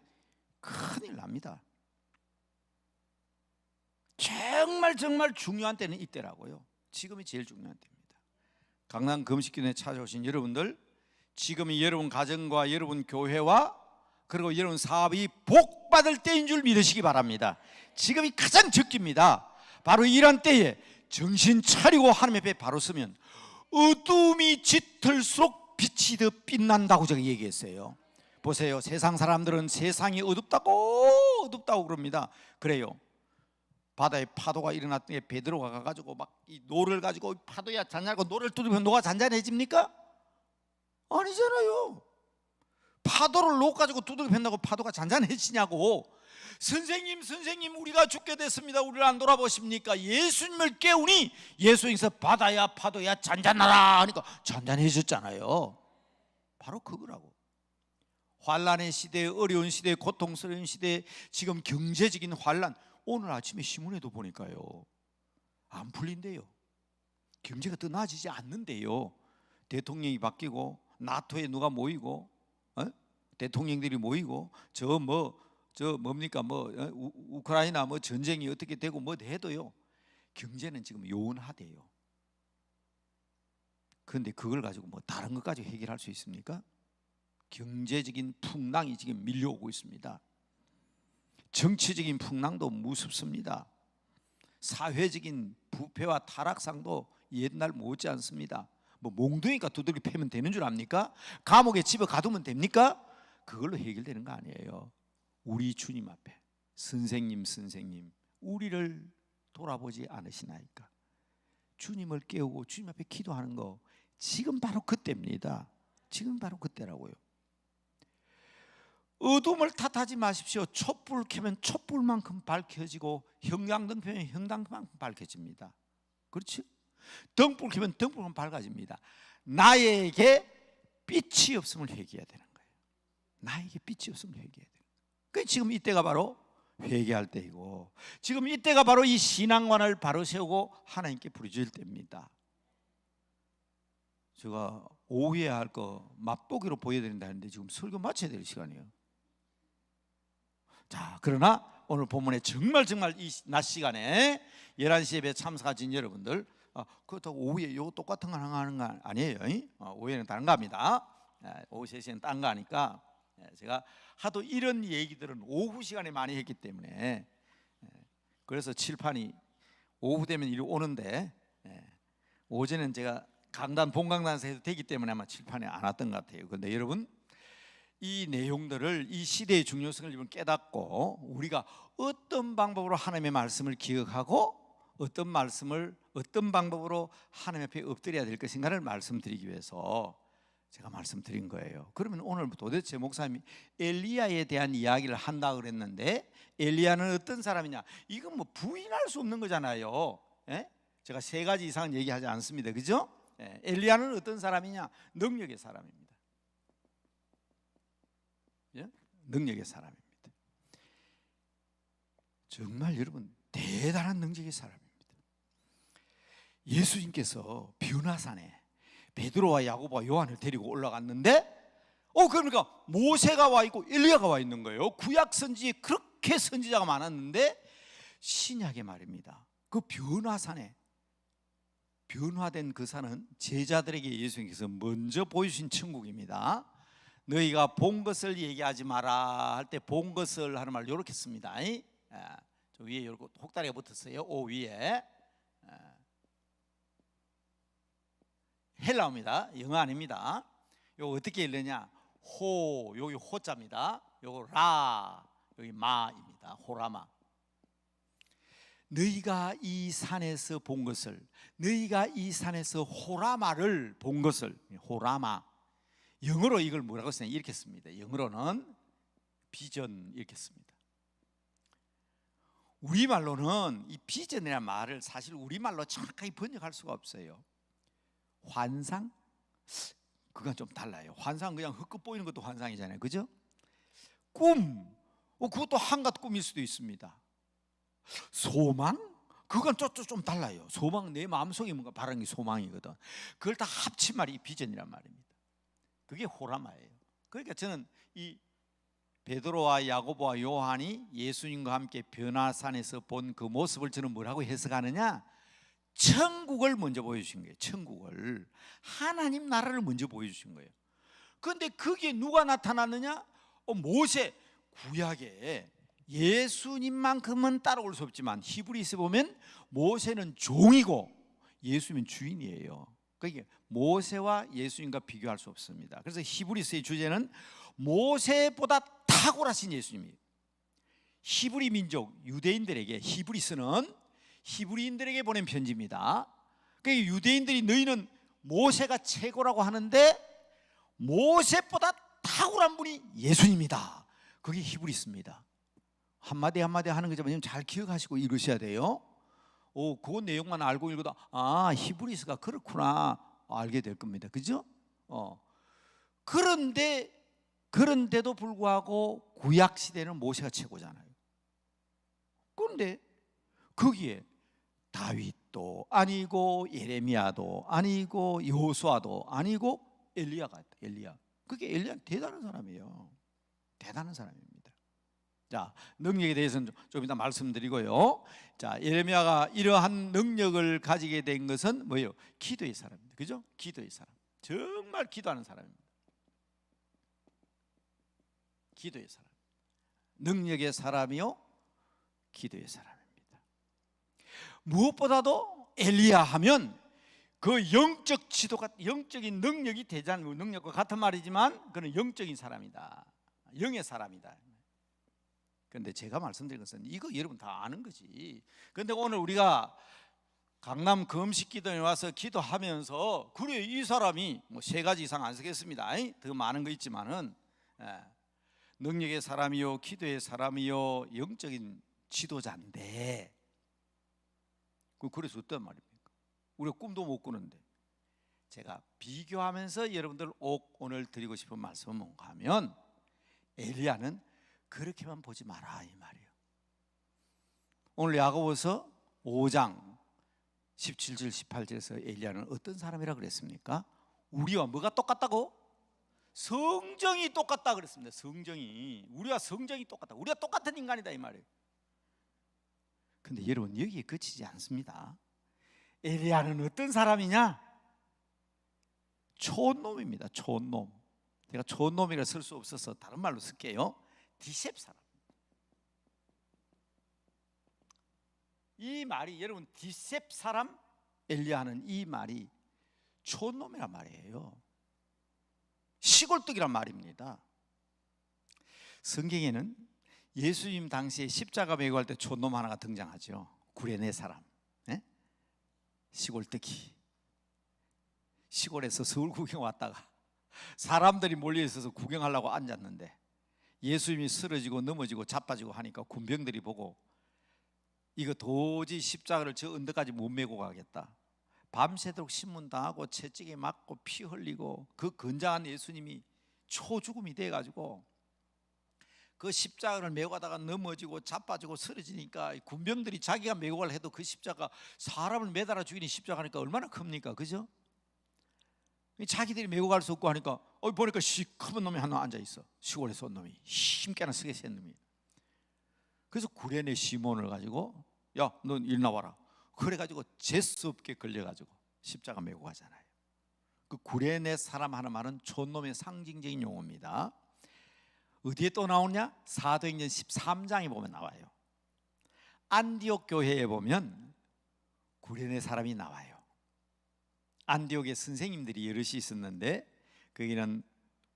큰일 납니다. 정말 중요한 때는 이때라고요. 지금이 제일 중요한 때입니다. 강남 금식기도에 찾아오신 여러분들, 지금이 여러분 가정과 여러분 교회와 그리고 여러분 사업이 복받을 때인 줄 믿으시기 바랍니다. 지금이 가장 적기입니다. 바로 이런 때에 정신 차리고 하나님 앞에 바로 서면 어둠이 짙을수록 빛이 더 빛난다고 제가 얘기했어요. 보세요. 세상 사람들은 세상이 어둡다고 그럽니다. 그래요. 바다에 파도가 일어났더니 베드로가 가가지고 막 이 노를 가지고 파도야 잔잔하고 노를 두드리면 노가 잔잔해집니까? 아니잖아요. 파도를 놓 가지고 두들겨 팬다고 파도가 잔잔해지냐고. 선생님 우리가 죽게 됐습니다. 우리를 안 돌아보십니까? 예수님을 깨우니 예수님께서 바다야 파도야 잔잔하라 하니까 잔잔해졌잖아요. 바로 그거라고. 환란의 시대, 어려운 시대, 고통스러운 시대, 지금 경제적인 환란, 오늘 아침에 신문에도 보니까요 안 풀린대요. 경제가 더 나아지지 않는데요. 대통령이 바뀌고 나토에 누가 모이고 대통령들이 모이고 우크라이나 전쟁이 어떻게 되고 뭐 해도요 경제는 지금 요원하대요. 그런데 그걸 가지고 뭐 다른 것 가지고 해결할 수 있습니까? 경제적인 풍랑이 지금 밀려오고 있습니다. 정치적인 풍랑도 무섭습니다. 사회적인 부패와 타락상도 옛날 못지 않습니다. 뭐 몽둥이가 두들겨 패면 되는 줄 압니까? 감옥에 집에 가두면 됩니까? 그걸로 해결되는 거 아니에요. 우리 주님 앞에 선생님 우리를 돌아보지 않으시나이까? 주님을 깨우고 주님 앞에 기도하는 거 지금 바로 그때입니다. 지금 바로 그때라고요. 어둠을 탓하지 마십시오. 촛불 켜면 촛불만큼 밝혀지고 형광등 켜면 형광등만큼 밝혀집니다. 그렇죠? 등불 켜면 등불만큼 밝아집니다. 나에게 빛이 없음을 회개해야 되는 거예요. 나에게 빛이 없음을 회개해야 되는 거예요. 그러니까 지금 이때가 바로 회개할 때이고, 지금 이때가 바로 이 신앙관을 바로 세우고 하나님께 부르짖을 때입니다. 제가 오후에 할 거 맛보기로 보여드린다 했는데 지금 설교 마쳐야 될 시간이에요. 자, 그러나 오늘 본문에 정말 이 낮 시간에 11시 예배 참석하신 여러분들, 그렇다고 오후에 요 똑같은 거 하는 거 아니에요. 오후에는 다른 거 합니다. 오후 3시에는 딴 거 하니까 제가 하도 이런 얘기들은 오후 시간에 많이 했기 때문에, 그래서 칠판이 오후 되면 이리 오는데 오전에는 제가 본강단에서 해도 되기 때문에 아마 칠판에 안 왔던 것 같아요. 그런데 여러분, 이 내용들을, 이 시대의 중요성을 깨닫고 우리가 어떤 방법으로 하나님의 말씀을 기억하고 어떤 방법으로 하나님 앞에 엎드려야 될 것인가를 말씀드리기 위해서 제가 말씀드린 거예요. 그러면 오늘 도대체 목사님이 엘리야에 대한 이야기를 한다 그랬는데, 엘리야는 어떤 사람이냐? 이건 뭐 부인할 수 없는 거잖아요. 제가 3가지 이상은 얘기하지 않습니다. 그죠? 엘리야는 어떤 사람이냐? 능력의 사람입니다. 능력의 사람입니다. 정말 여러분 대단한 능력의 사람입니다. 예수님께서 변화산에 베드로와 야고보와 요한을 데리고 올라갔는데, 그러니까 모세가 와 있고 엘리야가 와 있는 거예요. 구약 선지에 그렇게 선지자가 많았는데 신약의 말입니다. 그 변화산에, 변화된 그 산은 제자들에게 예수님께서 먼저 보여주신 천국입니다. 너희가 본 것을 얘기하지 마라 할 때 본 것을 하는 말 이렇게 씁니다. 저 위에 이렇게 혹다리가 붙었어요. 오 위에 헬라어입니다. 영어 아닙니다. 이거 어떻게 읽느냐? 호, 여기 호자입니다. 요거 라, 여기 마입니다. 호라마. 너희가 이 산에서 본 것을, 너희가 이 산에서 호라마를 본 것을, 호라마. 영어로 이걸 뭐라고 쓰냐? 이렇게 씁니다. 영어로는 비전 이렇게 씁니다. 우리말로는 이 비전이라는 말을 사실 우리말로 정확하게 번역할 수가 없어요. 환상? 그건 좀 달라요. 환상은 그냥 헛것 보이는 것도 환상이잖아요. 그죠? 꿈, 그것도 한갓 꿈일 수도 있습니다. 소망? 그건 좀 달라요. 소망, 내 마음속에 뭔가 바라는 게 소망이거든. 그걸 다 합친 말이 비전이란 말입니다. 그게 호라마예요. 그러니까 저는 이 베드로와 야고보와 요한이 예수님과 함께 변화산에서 본 그 모습을 저는 뭐라고 해석하느냐? 천국을 먼저 보여주신 거예요. 천국을, 하나님 나라를 먼저 보여주신 거예요. 그런데 그게 누가 나타났느냐? 모세, 구약에 예수님만큼은 따라올 수 없지만 히브리서 보면 모세는 종이고 예수님은 주인이에요. 그러니까 모세와 예수님과 비교할 수 없습니다. 그래서 히브리서의 주제는 모세보다 탁월하신 예수님이에요. 히브리 민족 유대인들에게, 히브리서는 히브리인들에게 보낸 편지입니다. 그러니까 유대인들이 너희는 모세가 최고라고 하는데 모세보다 탁월한 분이 예수님이다. 그게 히브리서입니다. 한마디 한마디 하는 거지만 잘 기억하시고 읽으셔야 돼요. 그 내용만 알고 읽어도 히브리서가 그렇구나 알게 될 겁니다. 그죠? 그런데도 불구하고 구약 시대는 모세가 최고잖아요. 그런데 거기에 다윗도 아니고 예레미야도 아니고 여호수아도 아니고 엘리야가 있다. 엘리야. 그게 엘리야 대단한 사람이에요. 대단한 사람입니다. 자, 능력에 대해서는 좀 이따 말씀드리고요. 자, 예레미야가 이러한 능력을 가지게 된 것은 뭐예요? 기도의 사람입니다. 그죠? 기도의 사람. 정말 기도하는 사람입니다. 기도의 사람. 능력의 사람이요, 기도의 사람입니다. 무엇보다도 엘리야 하면 그 영적 지도가, 영적인 능력이 대단한 능력과 같은 말이지만 그는 영적인 사람이다. 영의 사람이다. 그런데 제가 말씀드린 것은 이거 여러분 다 아는 거지. 그런데 오늘 우리가 강남 금식기도에 와서 기도하면서 그래 이 사람이 뭐 3가지 이상 안 쓰겠습니다. 더 많은 거 있지만은 능력의 사람이요, 기도의 사람이요, 영적인 지도자인데 그래서 어떤 말입니까? 우리가 꿈도 못 꾸는데. 제가 비교하면서 여러분들 오늘 드리고 싶은 말씀은 뭔가 하면 엘리야는 그렇게만 보지 마라 이 말이에요. 오늘 야고보서 5장 17절 18절에서 엘리야는 어떤 사람이라 그랬습니까? 우리와 뭐가 똑같다고? 성정이 똑같다 그랬습니다. 성정이. 우리와 성정이 똑같다. 우리가 똑같은 인간이다 이 말이에요. 근데 여러분 여기에 그치지 않습니다. 엘리야는 어떤 사람이냐? 촌놈입니다. 촌놈. 제가 촌놈이라 쓸 수 없어서 다른 말로 쓸게요. 디셉 사람. 이 말이 여러분 디셉 사람 엘리야는 이 말이 촌놈이란 말이에요. 시골뜨기란 말입니다. 성경에는 예수님 당시에 십자가 메고 할 때 촌놈 하나가 등장하죠. 구레네 사람. 시골뜨기. 시골에서 서울 구경 왔다가 사람들이 몰려 있어서 구경하려고 앉았는데 예수님이 쓰러지고 넘어지고 자빠지고 하니까 군병들이 보고 이거 도저히 십자가를 저 언덕까지 못 메고 가겠다. 밤새도록 신문당하고 채찍에 맞고 피 흘리고 그 건장한 예수님이 초죽음이 돼가지고 그 십자가를 메고 가다가 넘어지고 자빠지고 쓰러지니까 군병들이 자기가 메고 가려 해도 그 십자가 사람을 매달아 죽이는 십자가니까 얼마나 큽니까? 그죠? 자기들이 메고 갈 수 없고 하니까 보니까 시커먼 놈이 하나 앉아있어. 시골에서 온 놈이 힘께나 쓰게 센 놈이. 그래서 구레네 시몬을 가지고 야 넌 일 나와라. 그래가지고 재수 없게 걸려가지고 십자가 메고 가잖아요. 그 구레네 사람 하는 말은 촌놈의 상징적인 용어입니다. 어디에 또 나오냐? 사도행전 13장에 보면 나와요. 안디옥 교회에 보면 구레네 사람이 나와요. 안디옥에 선생님들이 여럿이 있었는데 거기는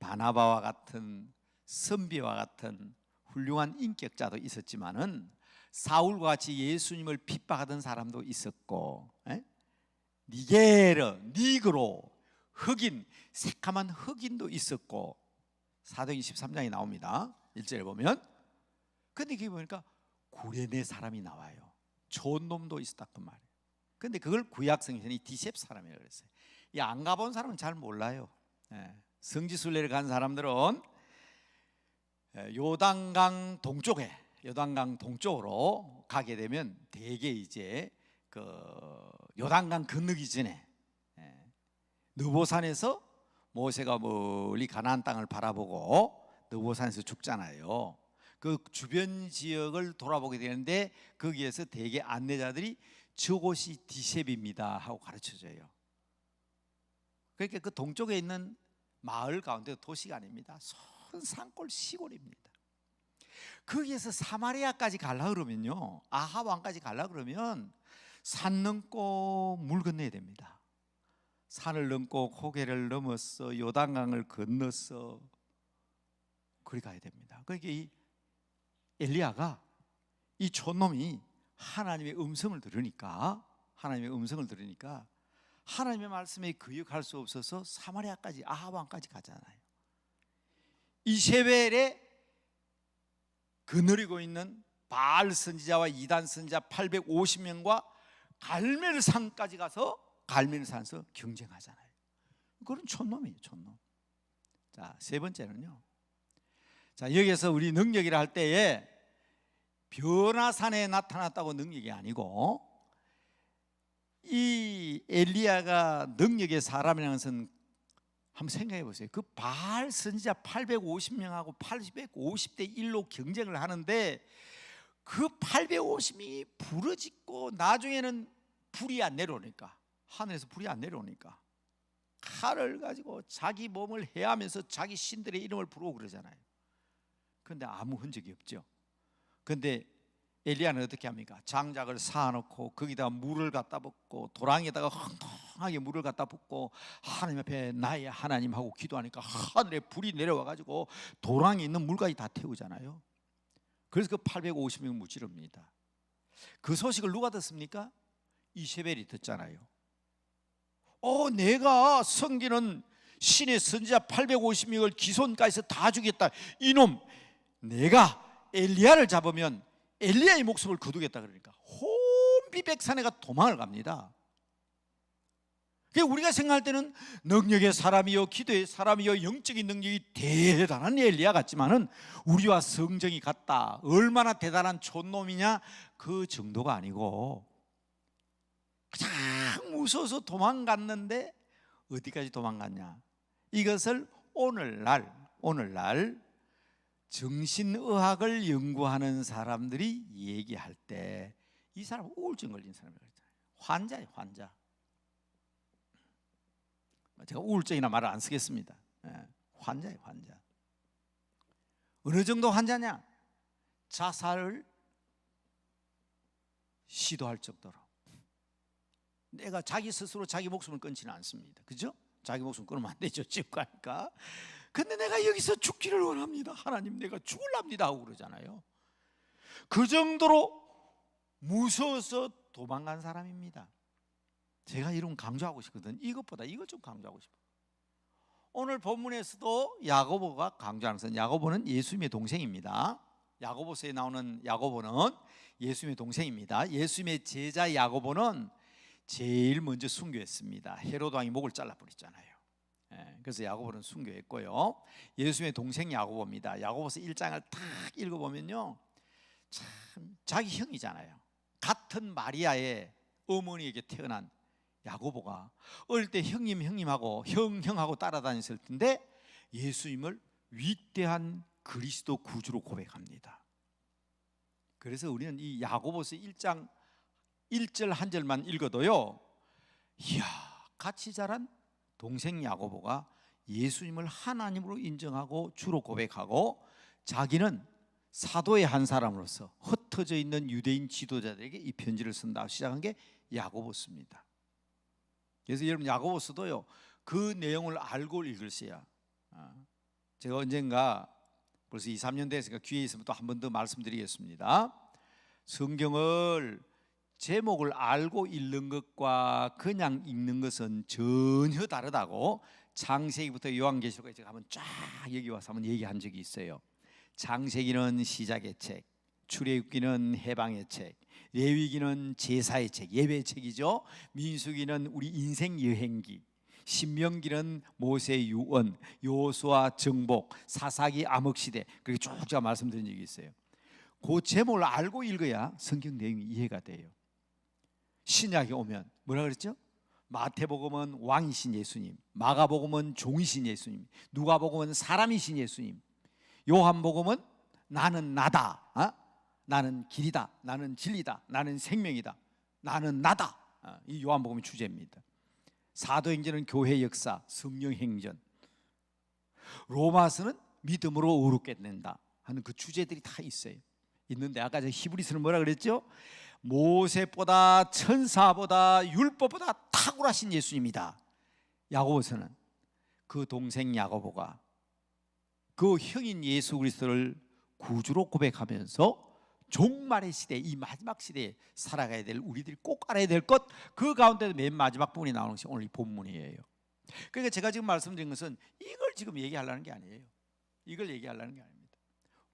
바나바와 같은 선비와 같은 훌륭한 인격자도 있었지만은 사울과 같이 예수님을 핍박하던 사람도 있었고 니게르, 니그로, 흑인, 새카만 흑인도 있었고 사도행전 13장에 나옵니다. 1절에 보면. 근데 거기 보니까 구레네 사람이 나와요. 좋은 놈도 있었다 그 말이에요. 근데 그걸 구약성경이 디셉 사람이라고 그랬어요. 이 안 가본 사람은 잘 몰라요. 성지순례를 간 사람들은 요단강 동쪽으로 가게 되면 대개 이제 그 요단강 건너기 전에 느보산에서 모세가 멀리 가나안 땅을 바라보고 느보산에서 죽잖아요. 그 주변 지역을 돌아보게 되는데 거기에서 대개 안내자들이 저곳이 디셉입니다 하고 가르쳐줘요. 그러니까 그 동쪽에 있는 마을 가운데 도시가 아닙니다. 산골 시골입니다. 거기에서 사마리아까지 가려고 그러면요, 아합 왕까지 가려고 그러면 산 넘고 물 건너야 됩니다. 산을 넘고 고개를 넘어서 요단강을 건너서 그리 가야 됩니다. 그러니까 이 엘리야가 이 촌놈이 하나님의 음성을 들으니까 하나님의 말씀에 거역할 수 없어서 사마리아까지 아합 왕까지 가잖아요. 이세벨에 거느리고 있는 바알 선지자와 이단 선지자 850명과 갈멜산까지 가서 갈멜산에서 경쟁하잖아요. 그건 촌놈이에요, 촌놈. 자, 세 번째는요. 자, 여기에서 우리 능력이라 할 때에 변화산에 나타났다고 능력이 아니고, 이 엘리야가 능력의 사람이라는 것은 한번 생각해 보세요. 그 바알 선지자 850명하고 850대 1로 경쟁을 하는데 그 850명이 부러짓고 나중에는 불이 안 내려오니까, 하늘에서 불이 안 내려오니까 칼을 가지고 자기 몸을 해하면서 자기 신들의 이름을 부르고 그러잖아요. 그런데 아무 흔적이 없죠. 그런데 엘리야는 어떻게 합니까? 장작을 쌓아놓고 거기다가 물을 갖다 붓고 도랑에다가 흥건하게 물을 갖다 붓고 하나님 앞에 나의 하나님하고 기도하니까 하늘에 불이 내려와 가지고 도랑에 있는 물까지 다 태우잖아요. 그래서 그 850명 무찌릅니다. 그 소식을 누가 듣습니까? 이세벨이 듣잖아요. 내가 섬기는 신의 선지자 850명을 기손가에서 다 죽였다. 이놈, 내가 엘리야를 잡으면 엘리야의 목숨을 거두겠다. 그러니까 혼비백산에가 도망을 갑니다. 우리가 생각할 때는 능력의 사람이요, 기도의 사람이요, 영적인 능력이 대단한 엘리야 같지만은 우리와 성정이 같다. 얼마나 대단한 촌놈이냐, 그 정도가 아니고 가장 무서워서 도망갔는데 어디까지 도망갔냐? 이것을 오늘날 정신의학을 연구하는 사람들이 얘기할 때 이 사람 우울증 걸린 사람이라고 했잖아요. 환자예요, 환자. 제가 우울증이나 말을 안 쓰겠습니다. 환자예요, 환자. 어느 정도 환자냐? 자살을 시도할 정도로. 내가 자기 스스로 자기 목숨을 끊지는 않습니다. 그죠? 자기 목숨 끊으면 안 되죠, 지옥 가니까. 근데 내가 여기서 죽기를 원합니다. 하나님, 내가 죽을랍니다 하고 그러잖아요. 그 정도로 무서워서 도망간 사람입니다. 제가 이런 강조하고 싶거든. 이것보다 이걸 좀 강조하고 싶어요. 오늘 본문에서도 야고보가 강조하는 것은, 야고보는 예수님의 동생입니다. 야고보서에 나오는 야고보는 예수님의 동생입니다. 예수님의 제자 야고보는 제일 먼저 순교했습니다. 헤로드 왕이 목을 잘라버렸잖아요. 그래서 야고보는 순교했고요. 예수님의 동생 야고보입니다. 야고보서 1장을 딱 읽어보면요, 참 자기 형이잖아요. 같은 마리아의 어머니에게 태어난 야고보가 어릴 때 형님하고 형하고 따라다녔을 텐데 예수님을 위대한 그리스도 구주로 고백합니다. 그래서 우리는 이 야고보서 1장 1절 한 절만 읽어도요, 이야, 같이 자란 동생 야고보가 예수님을 하나님으로 인정하고 주로 고백하고 자기는 사도의 한 사람으로서 흩어져 있는 유대인 지도자들에게 이 편지를 쓴다 시작한 게 야고보서입니다. 그래서 여러분, 야고보서도요, 그 내용을 알고 읽으셔야. 제가 언젠가 벌써 2, 3년 됐으니까 기회 있으면 또 한 번 더 말씀드리겠습니다. 성경을 제목을 알고 읽는 것과 그냥 읽는 것은 전혀 다르다고 창세기부터 요한계시록까지 제가 한번 쫙 여기 와서 한번 얘기한 적이 있어요. 창세기는 시작의 책, 출애굽기는 해방의 책, 레위기는 제사의 책, 예배의 책이죠. 민수기는 우리 인생 여행기, 신명기는 모세의 유언, 여호수아 정복, 사사기 암흑시대, 그렇게 쭉 제가 말씀드린 적이 있어요. 그 제목을 알고 읽어야 성경 내용이 이해가 돼요. 신약에 오면 뭐라 그랬죠? 마태복음은 왕이신 예수님, 마가복음은 종이신 예수님, 누가복음은 사람이신 예수님, 요한복음은 나는 나다, 나는 길이다, 나는 진리다, 나는 생명이다, 나는 나다. 이 요한복음의 주제입니다. 사도행전은 교회 역사, 성령 행전, 로마서는 믿음으로 의롭게 된다 하는 그 주제들이 다 있어요. 있는데 아까 저 히브리서는 뭐라 그랬죠? 모세보다 천사보다 율법보다 탁월하신 예수님이다. 야고보서는 그 동생 야고보가 그 형인 예수 그리스도를 구주로 고백하면서 종말의 시대, 이 마지막 시대에 살아가야 될 우리들이 꼭 알아야 될 것, 그 가운데도 맨 마지막 부분이 나오는 것이 오늘 이 본문이에요. 그러니까 제가 지금 말씀드린 것은 이걸 지금 얘기하려는 게 아니에요. 이걸 얘기하려는 게 아닙니다.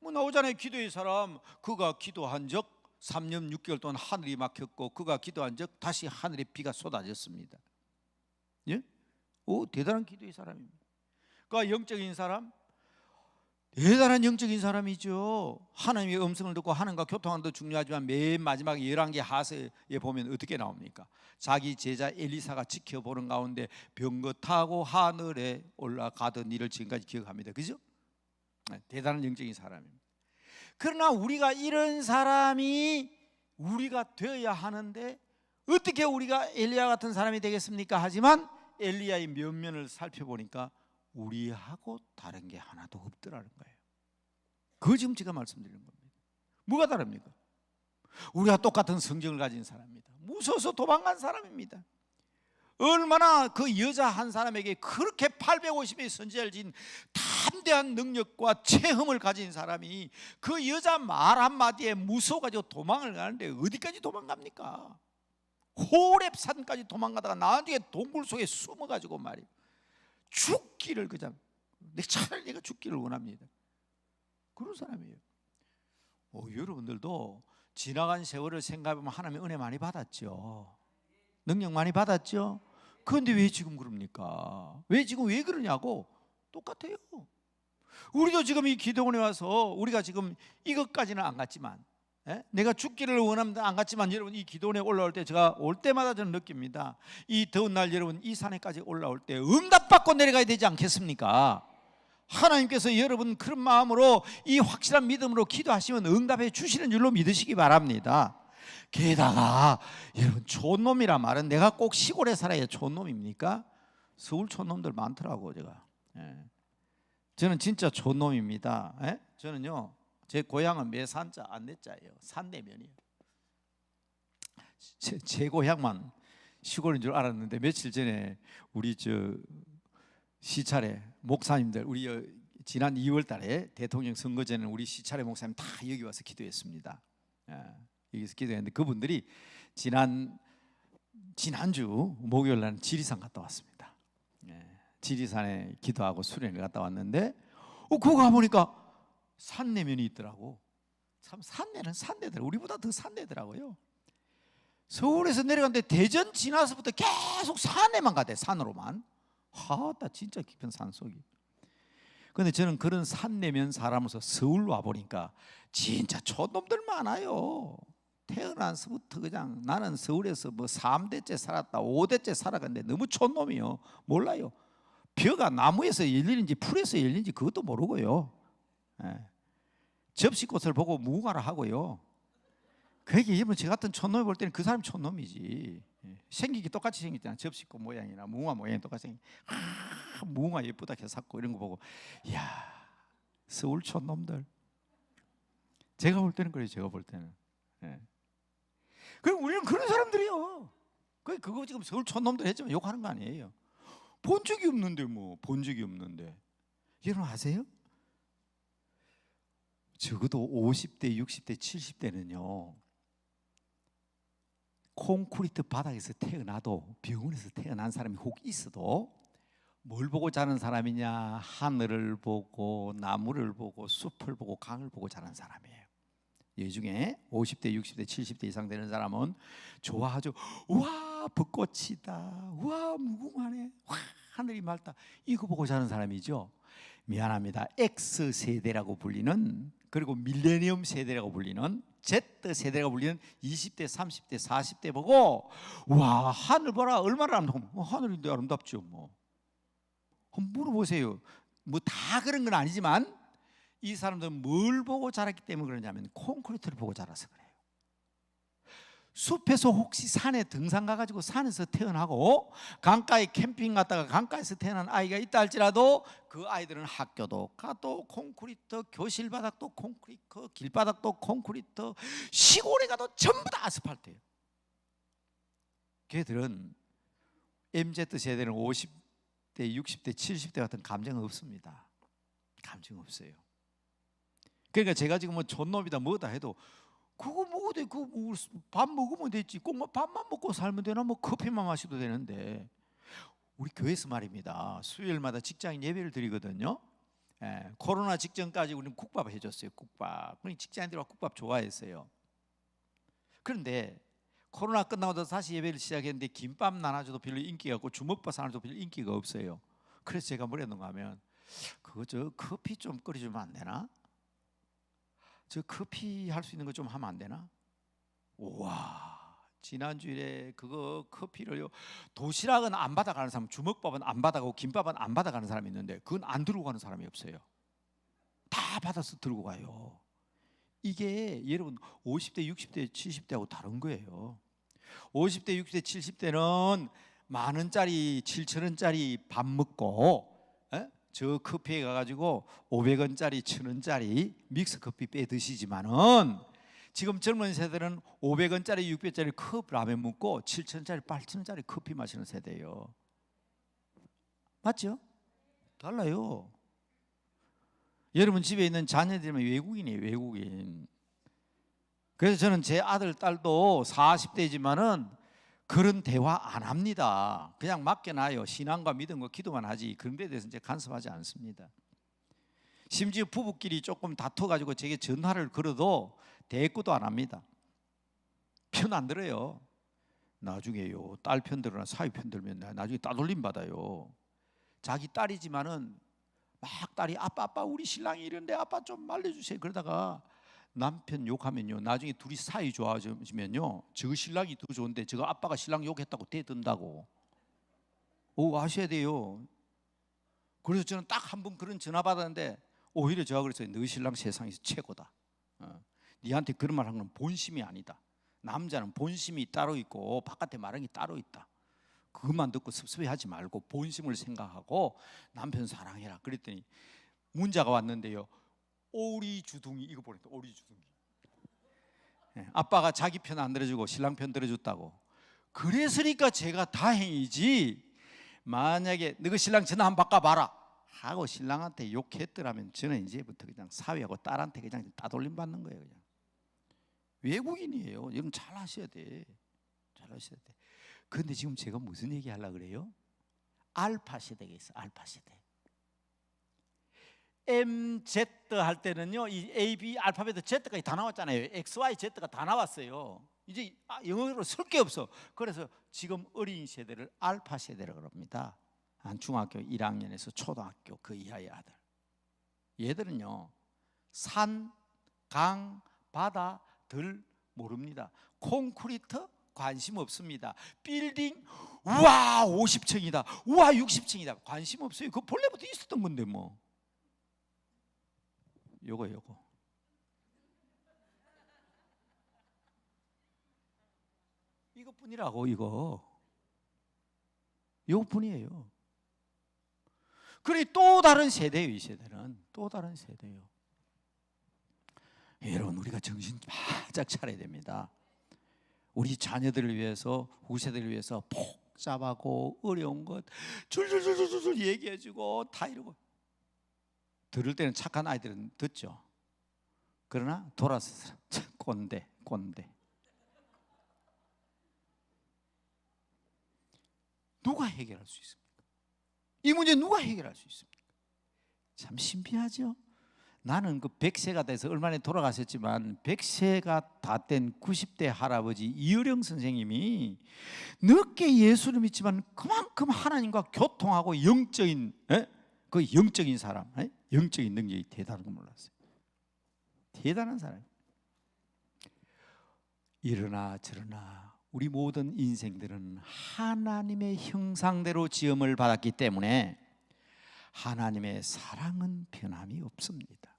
뭐 나오잖아요. 기도의 사람, 그가 기도한 적 3년 6개월 동안 하늘이 막혔고 그가 기도한 적 다시 하늘에 비가 쏟아졌습니다. 예? 오, 대단한 기도의 사람입니다. 그가 영적인 사람, 대단한 영적인 사람이죠. 하나님의 음성을 듣고 하나님과 교통하는 것도 중요하지만 맨 마지막 열왕기 하서에 보면 어떻게 나옵니까? 자기 제자 엘리사가 지켜보는 가운데 병거 타고 하늘에 올라가던 일을 지금까지 기억합니다. 그죠? 대단한 영적인 사람입니다. 그러나 우리가 이런 사람이 우리가 되어야 하는데 어떻게 우리가 엘리야 같은 사람이 되겠습니까? 하지만 엘리야의 면면을 살펴보니까 우리하고 다른 게 하나도 없더라는 거예요. 그거 지금 제가 말씀드리는 겁니다. 뭐가 다릅니까? 우리가 똑같은 성정을 가진 사람입니다. 무서워서 도망간 사람입니다. 얼마나 그 여자 한 사람에게 그렇게 850의 선지자를 진 담대한 능력과 체험을 가진 사람이 그 여자 말 한마디에 무서워가지고 도망을 가는데 어디까지 도망갑니까? 호렙산까지 도망가다가 나중에 동굴 속에 숨어가지고 말이에요. 죽기를 그냥 차라리 내가 죽기를 원합니다. 그런 사람이에요. 여러분들도 지나간 세월을 생각하면 하나님의 은혜 많이 받았죠. 능력 많이 받았죠. 그런데 왜 지금 그럽니까? 왜 그러냐고. 똑같아요. 우리도 지금 이 기도원에 와서 우리가 지금 이것까지는 안 갔지만, 내가 죽기를 원합니다 안 갔지만, 여러분 이 기도원에 올라올 때 제가 올 때마다 저는 느낍니다. 이 더운 날 여러분 이 산에까지 올라올 때 응답받고 내려가야 되지 않겠습니까? 하나님께서 여러분 그런 마음으로 이 확실한 믿음으로 기도하시면 응답해 주시는 줄로 믿으시기 바랍니다. 게다가 여러분 촌놈이란 말은 내가 꼭 시골에 살아야 촌놈입니까? 서울 촌놈들 많더라고. 저는 진짜 촌놈입니다. 저는요 제 고향은 매산자 안내자예요. 산내면이에요. 제 고향만 시골인 줄 알았는데 며칠 전에 우리 시찰에 목사님들, 우리 지난 2월 달에 대통령 선거 전에 우리 시찰에 목사님 다 여기 와서 기도했습니다. 여기서 기도했는데 그분들이 지난주 목요일 날 지리산 갔다 왔습니다. 지리산에 기도하고 수련회 갔다 왔는데 그거 가보니까 산내면이 있더라고. 참 산내는 산내더라고. 우리보다 더 산내더라고요. 서울에서 내려갔는데 대전 지나서부터 계속 산에만 가대. 산으로만. 하다 진짜 깊은 산속이. 그런데 저는 그런 산내면 사람으로서 서울 와보니까 진짜 촌놈들 많아요. 태어나서부터 그냥 나는 서울에서 뭐 3대째 살았다 5대째 살아갔는데 너무 촌놈이요. 몰라요. 벼가 나무에서 열리는지 풀에서 열리는지 그것도 모르고요. 접시꽃을 보고 무궁화라 하고요. 그게 여러분 저 같은 촌놈이 볼 때는 그 사람이 촌놈이지. 생기기 똑같이 생겼잖아. 접시꽃 모양이나 무궁화 모양이 똑같이 생긴. 무궁화 예쁘다 해서 샀고 이런 거 보고 이야 서울 촌놈들. 제가 볼 때는 그래요. 제가 볼 때는. 그럼 우리는 그런 사람들이요. 그거 지금 서울 촌놈들 했지만 욕하는 거 아니에요. 본 적이 없는데 본 적이 없는데. 여러분 아세요? 적어도 50대, 60대, 70대는요 콘크리트 바닥에서 태어나도 병원에서 태어난 사람이 혹 있어도 뭘 보고 자는 사람이냐? 하늘을 보고 나무를 보고 숲을 보고 강을 보고 자는 사람이에요. 이 중에 50대, 60대, 70대 이상 되는 사람은 좋아하죠. 와 벚꽃이다. 와 무궁화네. 와 하늘이 맑다. 이거 보고 자는 사람이죠. 미안합니다. X세대라고 불리는, 그리고 밀레니엄 세대라고 불리는, Z세대라고 불리는 20대, 30대, 40대 보고 와 하늘 봐라 얼마나 아름다워. 하늘인데 아름답죠. 한번 물어보세요. 다 그런 건 아니지만 이 사람들은 뭘 보고 자랐기 때문에 그러냐면 콘크리트를 보고 자라서 그래요. 숲에서 혹시 산에 등산 가가지고 산에서 태어나고 강가에 캠핑 갔다가 강가에서 태어난 아이가 있다 할지라도 그 아이들은 학교도 가도 콘크리트, 교실 바닥도 콘크리트, 길바닥도 콘크리트, 시골에 가도 전부 다 아스팔트예요. 걔들은 MZ세대는 50대, 60대, 70대 같은 감정은 없습니다. 감정 없어요. 그러니까 제가 지금 촌놈이다 뭐다 해도 그거 먹어도 돼. 밥 먹으면 되지. 꼭 밥만 먹고 살면 되나? 커피만 마셔도 되는데. 우리 교회에서 말입니다. 수요일마다 직장인 예배를 드리거든요. 코로나 직전까지 우리는 국밥 해줬어요. 국밥. 그러니까 직장인들과 국밥 좋아했어요. 그런데 코로나 끝나고 다시 예배를 시작했는데 김밥 나눠줘도 별로 인기가 없고 주먹밥 나눠줘도 별로 인기가 없어요. 그래서 제가 뭘 했는가 하면 그거 저 커피 좀 끓여주면 안 되나? 저 커피 할 수 있는 거 좀 하면 안 되나? 우와, 지난주에 그거 커피를요, 도시락은 안 받아가는 사람, 주먹밥은 안 받아가고 김밥은 안 받아가는 사람이 있는데 그건 안 들고 가는 사람이 없어요. 다 받아서 들고 가요. 이게 여러분 50대, 60대, 70대하고 다른 거예요. 50대, 60대, 70대는 만 원짜리, 7천 원짜리 밥 먹고 저 커피에 가가지고 500원짜리, 1000원짜리 믹스 커피 빼 드시지만은 지금 젊은 세대는 500원짜리, 600원짜리 컵 라면 먹고 7,000원짜리, 8,000원짜리 커피 마시는 세대예요. 맞죠? 달라요. 여러분 집에 있는 자녀들이면 외국인이에요. 외국인. 그래서 저는 제 아들, 딸도 40대지만은 그런 대화 안 합니다. 그냥 맡겨놔요. 신앙과 믿음과 기도만 하지 그런 데 대해서 이제 간섭하지 않습니다. 심지어 부부끼리 조금 다퉈가지고 제게 전화를 걸어도 대꾸도 안 합니다. 편 안 들어요. 나중에요, 딸 편 들거나 사위 편 들면 나중에 따돌림 받아요. 자기 딸이지만은 막 딸이 아빠 우리 신랑이 이런데 아빠 좀 말려주세요. 그러다가 남편 욕하면요, 나중에 둘이 사이 좋아지면요, 저 신랑이 더 좋은데 저거 아빠가 신랑 욕했다고 대든다고. 아셔야 돼요. 그래서 저는 딱 한 번 그런 전화 받았는데 오히려 제가 그랬어요. 너 신랑 세상에서 최고다. 니한테 그런 말 한 건 본심이 아니다. 남자는 본심이 따로 있고 바깥에 말하는 게 따로 있다. 그것만 듣고 섭섭해하지 말고 본심을 생각하고 남편 사랑해라. 그랬더니 문자가 왔는데요, 오리 주둥이, 이거 보냈다. 오리 주둥이. 아빠가 자기 편 안 들어주고 신랑 편 들어줬다고. 그랬으니까 제가 다행이지, 만약에 너그 신랑 전화 한번 바꿔봐라 하고 신랑한테 욕했더라면 저는 이제부터 그냥 사위하고 딸한테 그냥 따돌림 받는 거예요. 그냥. 외국인이에요. 여러분 잘 하셔야 돼. 잘 하셔야 돼. 그런데 지금 제가 무슨 얘기 하려고 그래요? 알파 세대가 있어. 알파 세대. MZ 할 때는요, 이 A, B 알파벳 Z까지 다 나왔잖아요. X, Y, Z가 다 나왔어요. 이제 영어로 쓸 게 없어. 그래서 지금 어린 세대를 알파 세대라고 합니다. 한 중학교 1학년에서 초등학교 그 이하의 아들. 얘들은요, 산, 강, 바다, 들 모릅니다. 콘크리트 관심 없습니다. 빌딩, 우와 50층이다, 우와 60층이다, 관심 없어요. 그거 본래부터 있었던 건데 뭐. 요거 이것뿐이라고. 이것뿐이에요. 그래 또 다른 세대예요. 이 세대는 또 다른 세대예요. 여러분 우리가 정신 바짝 차려야 됩니다. 우리 자녀들을 위해서, 후세대를 위해서 복잡하고 어려운 것 줄줄줄줄줄 얘기해주고 다 이러고, 들을 때는 착한 아이들은 듣죠. 그러나 돌아서 꼰대. 누가 해결할 수 있습니까? 이 문제 누가 해결할 수 있습니까? 참 신비하죠. 나는 그 100세가 돼서 얼마 전에 돌아가셨지만 100세가 다 된 90대 할아버지 이어령 선생님이 늦게 예수를 믿지만 그만큼 하나님과 교통하고 영적인 그 영적인 사람, 영적인 능력이 대단한 거 몰랐어요. 대단한 사람. 이러나 저러나 우리 모든 인생들은 하나님의 형상대로 지음을 받았기 때문에 하나님의 사랑은 변함이 없습니다.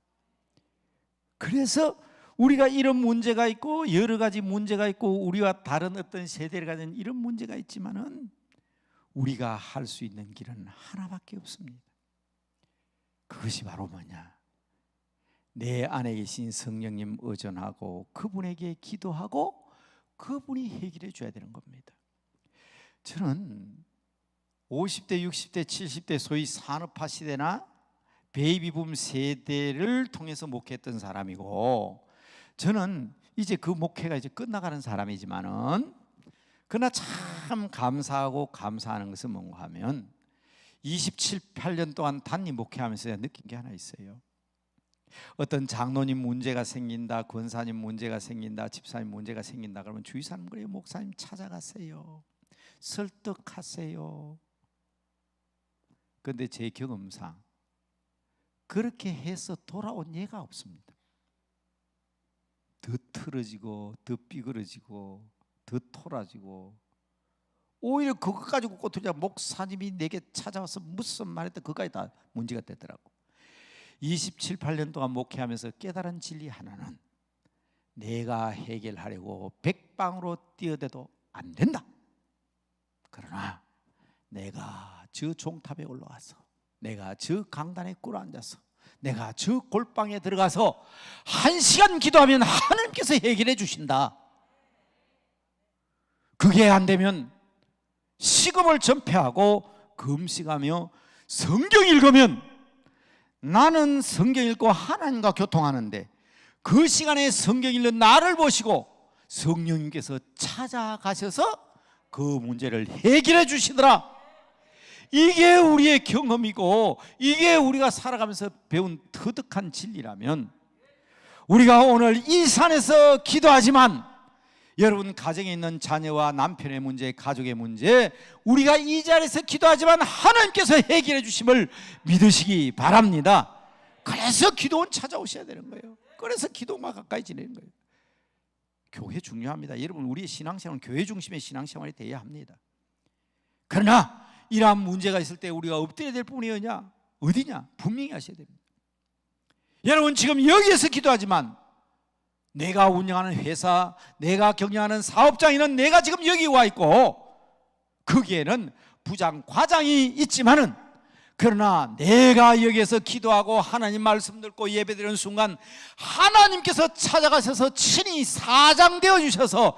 그래서 우리가 이런 문제가 있고 여러 가지 문제가 있고 우리와 다른 어떤 세대를 가진 이런 문제가 있지만은 우리가 할 수 있는 길은 하나밖에 없습니다. 그것이 바로 뭐냐? 내 안에 계신 성령님 의존하고 그분에게 기도하고 그분이 해결해 줘야 되는 겁니다. 저는 50대, 60대, 70대 소위 산업화 시대나 베이비붐 세대를 통해서 목회했던 사람이고, 저는 이제 그 목회가 이제 끝나가는 사람이지만은 그러나 참 감사하고 감사하는 것은 뭔가 하면 27, 8년 동안 단임 목회하면서 느낀 게 하나 있어요. 어떤 장로님 문제가 생긴다, 권사님 문제가 생긴다, 집사님 문제가 생긴다 그러면 주위 사람 그래요. 목사님 찾아가세요. 설득하세요. 그런데 제 경험상 그렇게 해서 돌아온 예가 없습니다. 더 틀어지고 더 삐그러지고 더 토라지고, 오히려 그거 가지고 꼬투리자 목사님이 내게 찾아와서 무슨 말했다 그거까지 다 문제가 되더라고. 27, 8년 동안 목회하면서 깨달은 진리 하나는 내가 해결하려고 백방으로 뛰어대도 안 된다. 그러나 내가 저 종탑에 올라가서, 내가 저 강단에 꿇어앉아서, 내가 저 골방에 들어가서 1시간 기도하면 하나님께서 해결해 주신다. 그게 안 되면 식음을 전폐하고 금식하며 성경 읽으면, 나는 성경 읽고 하나님과 교통하는데 그 시간에 성경 읽는 나를 보시고 성령님께서 찾아가셔서 그 문제를 해결해 주시더라. 이게 우리의 경험이고 이게 우리가 살아가면서 배운 터득한 진리라면, 우리가 오늘 이 산에서 기도하지만 여러분 가정에 있는 자녀와 남편의 문제, 가족의 문제, 우리가 이 자리에서 기도하지만 하나님께서 해결해 주심을 믿으시기 바랍니다. 그래서 기도원 찾아오셔야 되는 거예요. 그래서 기도만 가까이 지내는 거예요. 교회 중요합니다. 여러분, 우리의 신앙생활은 교회 중심의 신앙생활이 돼야 합니다. 그러나 이러한 문제가 있을 때 우리가 엎드려야 될 부분이 어디냐? 분명히 하셔야 됩니다. 여러분, 지금 여기에서 기도하지만 내가 운영하는 회사, 내가 경영하는 사업장에는 내가 지금 여기 와 있고 거기에는 부장, 과장이 있지만은, 그러나 내가 여기에서 기도하고 하나님 말씀 듣고 예배드리는 순간 하나님께서 찾아가셔서 친히 사장 되어 주셔서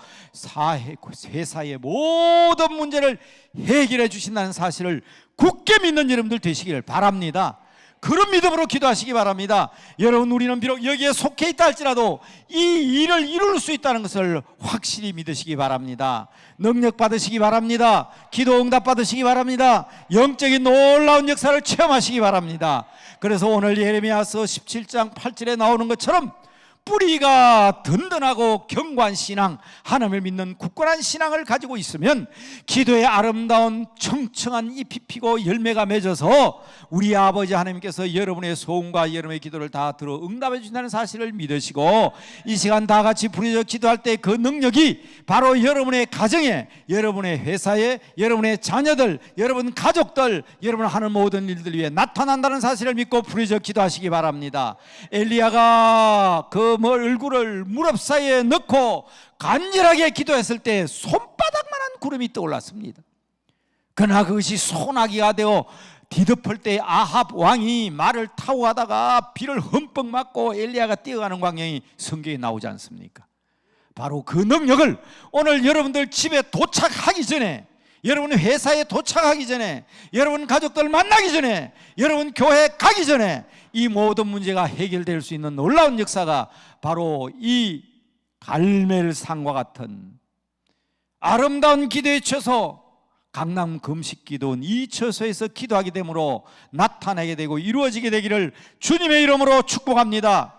회사의 모든 문제를 해결해 주신다는 사실을 굳게 믿는 여러분들 되시기를 바랍니다. 그런 믿음으로 기도하시기 바랍니다. 여러분, 우리는 비록 여기에 속해 있다 할지라도 이 일을 이룰 수 있다는 것을 확실히 믿으시기 바랍니다. 능력 받으시기 바랍니다. 기도 응답 받으시기 바랍니다. 영적인 놀라운 역사를 체험하시기 바랍니다. 그래서 오늘 예레미야서 17장 8절에 나오는 것처럼 뿌리가 든든하고 견고한 신앙, 하나님을 믿는 굳건한 신앙을 가지고 있으면 기도의 아름다운 청청한 잎이 피고 열매가 맺어서 우리 아버지 하나님께서 여러분의 소원과 여러분의 기도를 다 들어 응답해 주신다는 사실을 믿으시고, 이 시간 다 같이 부르짖어 기도할 때 그 능력이 바로 여러분의 가정에, 여러분의 회사에, 여러분의 자녀들, 여러분 가족들, 여러분 하는 모든 일들 위해 나타난다는 사실을 믿고 부르짖어 기도하시기 바랍니다. 엘리야가 그 얼굴을 무릎 사이에 넣고 간절하게 기도했을 때 손바닥만한 구름이 떠올랐습니다. 그러나 그것이 소나기가 되어 뒤덮을 때 아합 왕이 말을 타고 가다가 비를 흠뻑 맞고 엘리야가 뛰어가는 광경이 성경에 나오지 않습니까? 바로 그 능력을 오늘 여러분들 집에 도착하기 전에, 여러분 회사에 도착하기 전에, 여러분 가족들 만나기 전에, 여러분 교회 가기 전에 이 모든 문제가 해결될 수 있는 놀라운 역사가 바로 이 갈멜산과 같은 아름다운 기도의 처소, 강남 금식기도원 이 처소에서 기도하게 되므로 나타나게 되고 이루어지게 되기를 주님의 이름으로 축복합니다.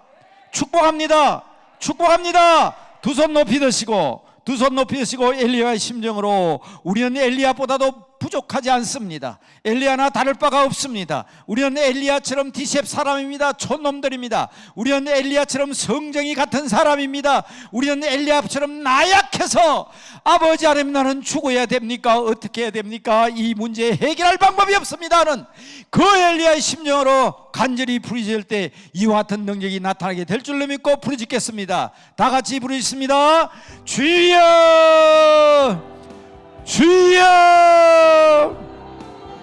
축복합니다. 축복합니다. 두 손 높이 드시고, 두 손 높이 드시고 엘리야의 심정으로, 우리는 엘리야보다도 부족하지 않습니다. 엘리야나 다를 바가 없습니다. 우리는 엘리야처럼 디셉 사람입니다. 촌놈들입니다. 우리는 엘리야처럼 성정이 같은 사람입니다. 우리는 엘리야처럼 나약해서 아버지 하나님 나는 죽어야 됩니까? 어떻게 해야 됩니까? 이 문제 해결할 방법이 없습니다는 그 엘리야의 심정으로 간절히 부르짖을 때 이와 같은 능력이 나타나게 될 줄로 믿고 부르짖겠습니다. 다 같이 부르짖습니다. 주여, 주여,